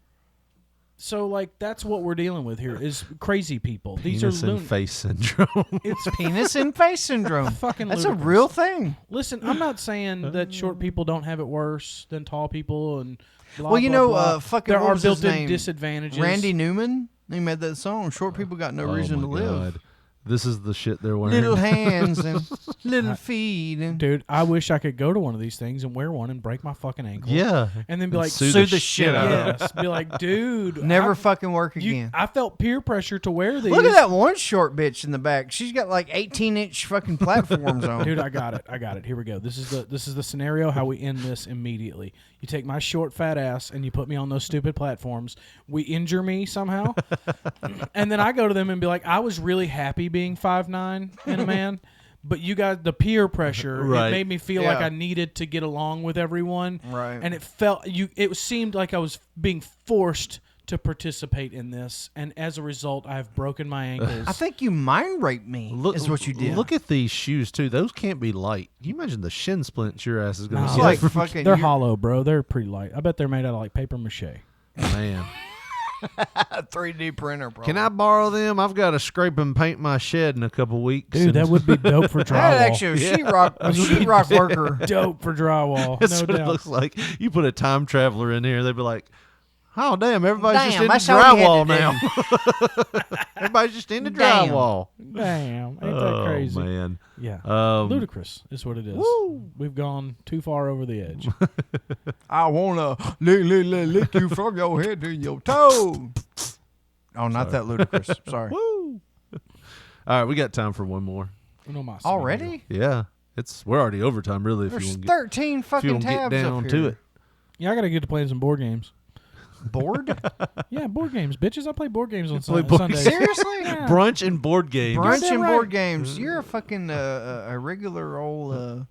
So, that's what we're dealing with here is crazy people. These are penis in face syndrome. It's penis in face syndrome. Fucking That's ludicrous. a real thing. Listen, I'm not saying that short people don't have it worse than tall people and blah, well, you blah, know, blah. fucking there what are was his built-in name? disadvantages. Randy Newman. He made that song. Short people got no reason to live. God. This is the shit they're wearing. Little hands and little feet. And dude, I wish I could go to one of these things and wear one and break my fucking ankle. Yeah. And then be like, sue the shit out of yes. Be like, dude. Never fucking work again. I felt peer pressure to wear these. Look at that one short bitch in the back. She's got 18-inch fucking platforms on. Dude, I got it. Here we go. This is the scenario how we end this immediately. You take my short fat ass and you put me on those stupid platforms. We injure me somehow. And then I go to them and be like, I was really happy being 5'9" and a man. But you got the peer pressure. Right. It made me feel like I needed to get along with everyone. Right. And it seemed like I was being forced to participate in this, and as a result, I've broken my ankles. I think you mind raped me. Is what you did. Look at these shoes too. Those can't be light. Can you imagine the shin splints your ass is going to like get? fucking. They're hollow, bro. They're pretty light. I bet they're made out of like paper mache. Man. 3D printer, bro. Can I borrow them? I've got to scrape and paint my shed in a couple weeks. Dude, that would be dope for drywall. That actually a sheetrock worker. Dope for drywall. That's no what doubt. it looks like. You put a time traveler in here, they'd be like, Oh, damn. Everybody's just in the that's all you drywall had to now. Everybody's just in the Damn. drywall. Damn, ain't that crazy? Oh, man. Yeah. Ludicrous is what it is. Woo. We've gone too far over the edge. I want to lick you from your head to your toe. Oh, not that ludicrous. Sorry. Woo. All right, we got time for one more. Already? Yeah. We're already overtime, really. There's if you 13 fucking get tabs down up to here. it. Yeah, I got to get to playing some board games. Board? Yeah, board games. Bitches, I play board games on Play board Sundays. Seriously? Yeah. Brunch and board games. Brunch Goddamn and right. board games. You're a fucking a regular old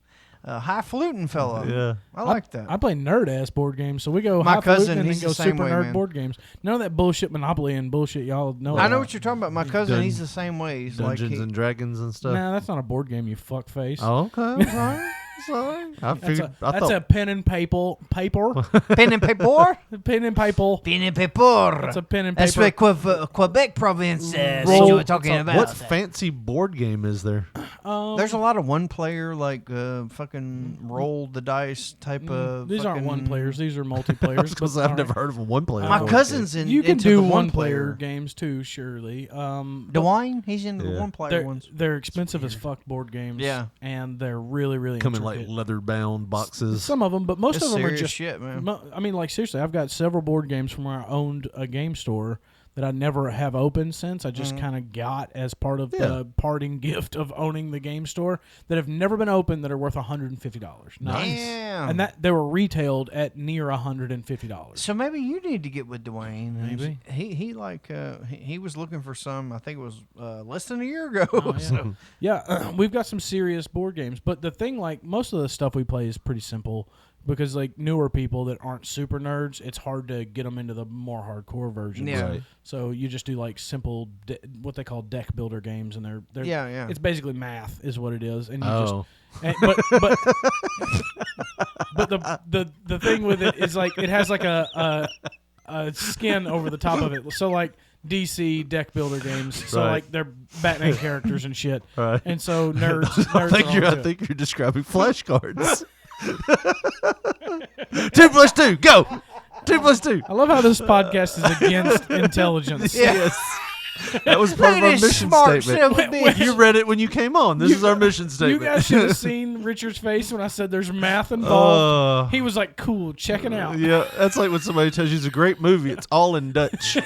highfalutin fellow. Yeah. I like that. I play nerd-ass board games, so we go My highfalutin cousin, and then he's go the same super way, nerd man. board games. None of that bullshit Monopoly and bullshit y'all know I know about. what you're talking about. My cousin, he's the same way. He's like Dungeons and Dragons and stuff. Nah, that's not a board game, you fuckface. Oh, okay. Sorry. I figured. That's a pen and paper. pen and paper. Pen and paper. Pen and paper. That's a pen and That's paper. what Quebec province that Roll- you were talking about. What fancy board game is there? There's a lot of one player, like fucking roll the dice type of. These aren't fucking- one players. These are multiplayers. Because but I've all never right. heard of a one player. My board cousin's game. in. You can into do the one player player games too, surely. Dwayne, he's into the one player ones. They're expensive as fuck board games. Yeah. and they're really, really come in like intricate. leather bound boxes. Some of them, but most It's of them are serious just shit, man. I mean, like seriously, I've got several board games from where I owned a game store that I never have opened since. I just kind of got as part of the parting gift of owning the game store that have never been opened that are worth $150. Nice. Damn. And that they were retailed at near $150. So maybe you need to get with Dwayne. Maybe. He was looking for some. I think it was less than a year ago. Oh, yeah. So. Yeah, we've got some serious board games, but the thing, like most of the stuff we play is pretty simple because like newer people that aren't super nerds, it's hard to get them into the more hardcore versions. Yeah. Right. So you just do like simple what they call deck builder games, and they're Yeah. It's basically math is what it is, and you Oh. just but the thing with it is like it has like a skin over the top of it. So like DC deck builder games. So Right. like they're Batman characters and shit. Right. And so nerds. I think you're describing flashcards. 2 plus 2, go. 2 plus 2. I love how this podcast is against intelligence. Yes. That was part of our mission statement. You read it when you came on. This is our mission statement. You guys should have seen Richard's face when I said there's math involved. He was like, cool, checking out. Yeah, that's like when somebody tells you it's a great movie. It's all in Dutch.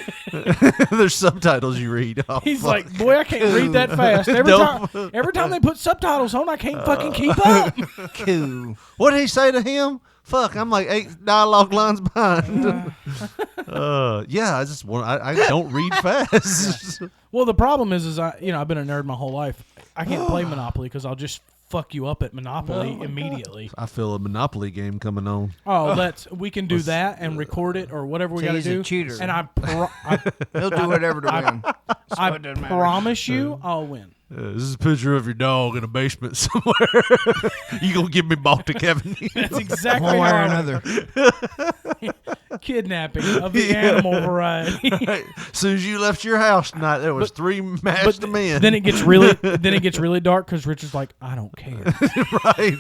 There's subtitles you read. Oh, He's fuck. like, boy, I can't read that fast. Every time they put subtitles on, I can't fucking keep up. Cool. What did he say to him? Fuck, I'm like 8 dialogue lines behind. Yeah, I don't read fast. Well, the problem is I've been a nerd my whole life. I can't play Monopoly because I'll just fuck you up at Monopoly immediately. I feel a Monopoly game coming on. Oh, we can do that and record it or whatever we got to he's do. a cheater. And He'll do whatever to win. I it doesn't matter. promise you, I'll win. This is a picture of your dog in a basement somewhere. You gonna give me back to Kevin? That's exactly One way or how another. Kidnapping of the animal variety. Right. As soon as you left your house tonight, there was 3 masked men. Then it gets really dark because Richard's like, I don't care. Right.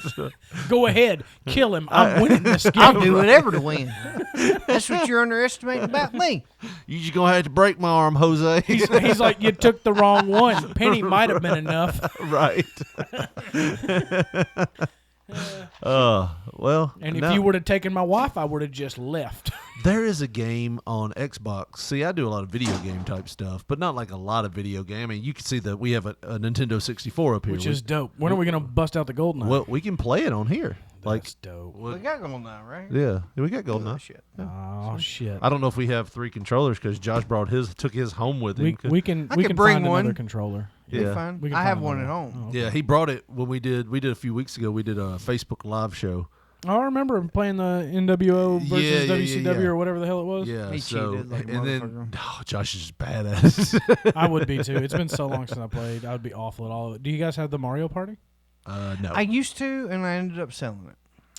Go ahead, kill him. I'm winning this game. I'll do whatever to win. That's what you're underestimating about me. You just gonna have to break my arm, Jose. He's like, you took the wrong one. Penny might have been enough. Right. Well. And if you would have taken my wife, I would have just left. There is a game on Xbox. See, I do a lot of video game type stuff, but not like a lot of video game. I mean, you can see that we have a Nintendo 64 up here. Which is dope. When are we going to bust out the GoldenEye? Well, we can play it on here. That's dope. We got GoldenEye, right? Yeah, we got GoldenEye. Shit. Oh, shit. I don't know if we have 3 controllers because Josh took his home with him. We can bring find one. another controller. Yeah. Fine. We can I have find one one. at home. Oh, okay. Yeah, he brought it when we did a few weeks ago. We did a Facebook Live show. Oh, I remember him playing the NWO versus WCW yeah. or whatever the hell it was. Yeah, He so cheated like a and then motherfucker. Josh is just badass. I would be too. It's been so long since I played. I would be awful at all of it. Do you guys have the Mario Party? No. I used to, and I ended up selling it.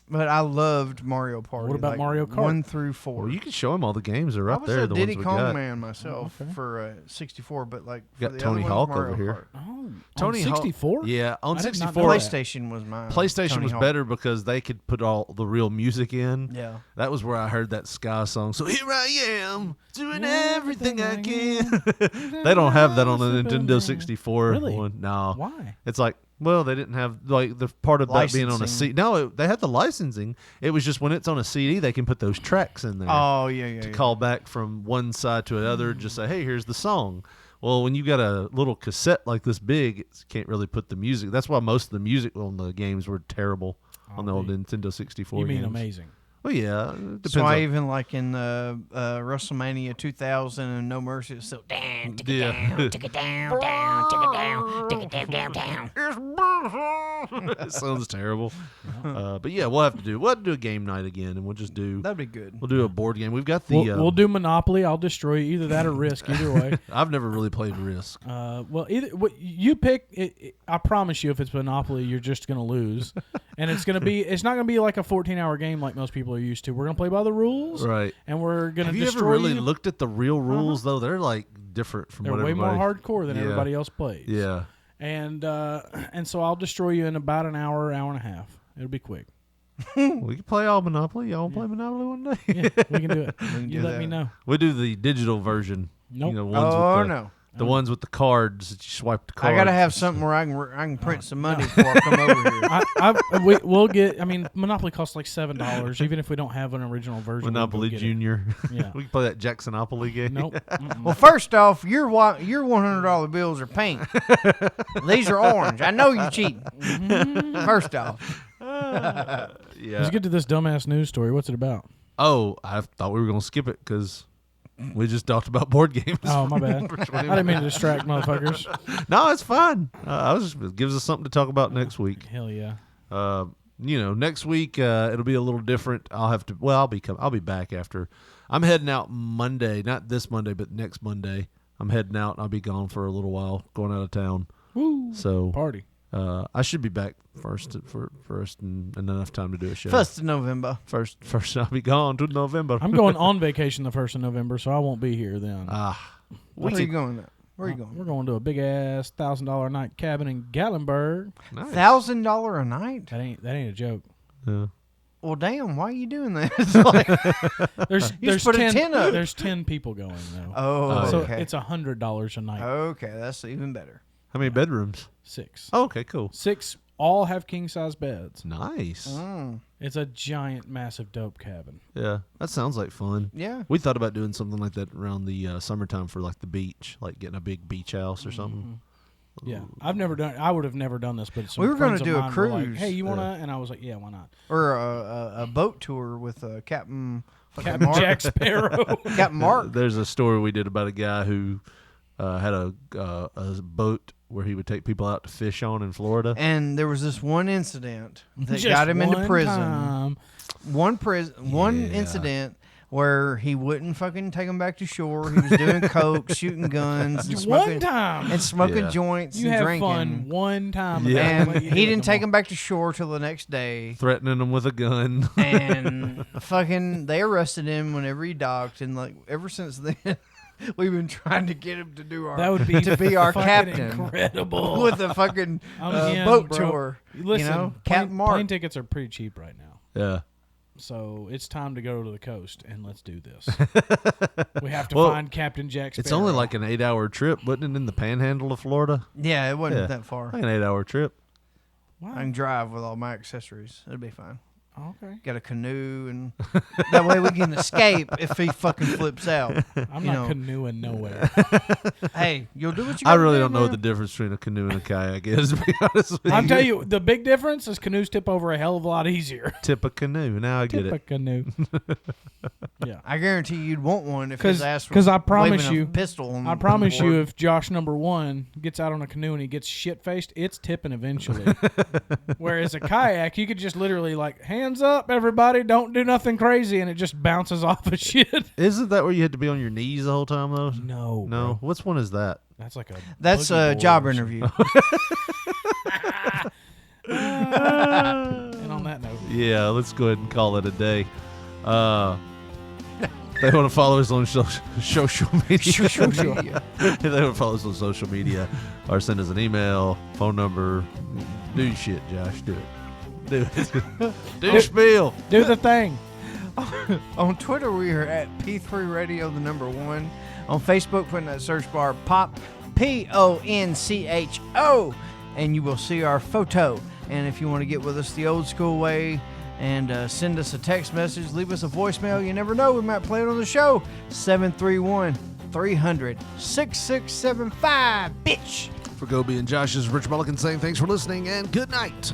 But I loved Mario Party. What about Mario Kart? 1 through 4. Well, you can show him all the games. They're right I was there. a The Diddy ones we Kong got. man myself for 64, but like Got for the Tony other Hawk ones, Mario over here. Kart. Oh, Tony on Hawk- 64? Yeah, on I did not 64. know that. PlayStation was mine. PlayStation Tony was Hawk. better because they could put all the real music in. Yeah. That was where I heard that Sky song. So here I am, doing everything I can. They don't have that on the Nintendo 64 Really? one. No. Why? It's like, well, they didn't have like the part of that being on a Licensing. CD. No, they had the licensing. It was just when it's on a CD, they can put those tracks in there. Oh, yeah. To call back from one side to another, just say, hey, here's the song. Well, when you got a little cassette like this big, it can't really put the music. That's why most of the music on the games were terrible on the old Nintendo 64 You mean games. amazing? Well, yeah. It depends So I on- even like in WrestleMania 2000 and No Mercy, it's still down, tick it Yeah. down, tick it down, down, tick it down, tick it down, down. It sounds terrible. But yeah, we'll have to do a game night again, and we'll just do. That'd be good. We'll do a board game. We've got the. We'll do Monopoly. I'll destroy you. Either that or Risk. Either way. I've never really played Risk. Well, either what you pick. I promise you, if it's Monopoly, you're just gonna lose, and it's not gonna be like a 14-hour game like most people are used to. We're gonna play by the rules, Right. And we're gonna. Have you destroy ever really you. looked at the real rules though? They're like different from They're what way more everybody- hardcore than Yeah. everybody else plays. Yeah. And so I'll destroy you in about an hour and a half. It'll be quick. We can play all Monopoly. Y'all want to play Monopoly one day? Yeah, we can do it. You let me know. We do the digital version. Nope. You know, ones Oh, with the, no. The ones with the cards that you swipe the cards. I gotta have something where I can print some money before I come over here. We'll get. I mean, Monopoly costs like $7, even if we don't have an original version. Monopoly we'll go get Junior. It. Yeah. We can play that Jacksonopoly game. Nope. Well, first off, your $100 bills are pink. These are orange. I know you cheating. First off. Yeah. Let's get to this dumbass news story. What's it about? Oh, I thought we were going to skip it because we just talked about board games. Oh, my bad. I didn't mean to distract motherfuckers. No, it's fine. It gives us something to talk about next week. Hell yeah. Next week it'll be a little different. I'll be back after. I'm heading out Monday, not this Monday, but next Monday. I'm heading out. I'll be gone for a little while, going out of town. Woo. So party. I should be back first and enough time to do a show. 1st of November. First, I'll be gone to November. I'm going on vacation the 1st of November, so I won't be here then. Where are you going? Where are you going? We're going to a big ass $1,000 a night cabin in Gatlinburg. Nice. $1,000 a night? That ain't a joke. Yeah. Well, damn, why are you doing that? It's like, there's put 10, a 10 up. There's 10 people going though. Oh, so okay. it's $100 a night. Okay, that's even better. How many bedrooms? 6. Oh, okay, cool. 6 all have king size beds. Nice. It's a giant, massive, dope cabin. Yeah, that sounds like fun. Yeah. We thought about doing something like that around the summertime for like the beach, like getting a big beach house or something. Yeah, I would have never done this, but some We were going to do a cruise. Like, hey, you wanna? And I was like, yeah, why not? Or a boat tour with Captain Captain Mark. Jack Sparrow. Captain Mark. There's a story we did about a guy who had a boat where he would take people out to fish on in Florida. And there was this one incident that Just got him into one prison. time. One incident where he wouldn't fucking take him back to shore. He was doing coke, shooting guns, and smoking, One time. and smoking Yeah. joints You and have drinking. fun one time. Yeah. and And he didn't take him back to shore till the next day. Threatening him with a gun. And fucking, they arrested him whenever he docked, and like ever since then, we've been trying to get him to do our That would be to be our fucking captain incredible. with a fucking I'm in, boat bro. tour. Listen, you know, Captain Mark. plane tickets are pretty cheap right now. Yeah. So it's time to go to the coast and let's do this. We have to Well, find Captain Jack Sparrow. It's only like an 8-hour trip, wasn't it, in the panhandle of Florida? Yeah, it wasn't that far. Like an 8-hour trip. Wow. I can drive with all my accessories. It'll be fine. Okay. Got a canoe, and that way we can escape if he fucking flips out. I'm you not know. canoeing nowhere. Hey, you'll do what you I gotta really do, don't know what the man. difference between a canoe and a kayak is, to be honest with you. I'm telling you, the big difference is canoes tip over a hell of a lot easier. Tip a canoe. Now I get Tip a it. canoe. Yeah. I guarantee you'd want one if his ass was Because I promise waving you, a pistol. I promise you, if Josh number 1 gets out on a canoe and he gets shit faced, it's tipping eventually. Whereas a kayak, you could just literally like, hands up, everybody, don't do nothing crazy, and it just bounces off of shit. Isn't that where you had to be on your knees the whole time, though? No. No. Bro. Which one is that? That's like a. That's boogie a board job or interview. And on that note, Yeah, let's go ahead and call it a day. They want to follow us on social media. If they want to follow us on social media or send us an email, phone number, do shit, Josh. Do it. Do it. Do spiel. Do the thing. On Twitter, we are at P3 Radio, the number 1. On Facebook, put in that search bar, POP, PONCHO, and you will see our photo. And if you want to get with us the old school way and send us a text message, leave us a voicemail. You never know, we might play it on the show. 731-300-6675, bitch. For Gobi and Josh, this is Rich Mulligan saying thanks for listening and good night.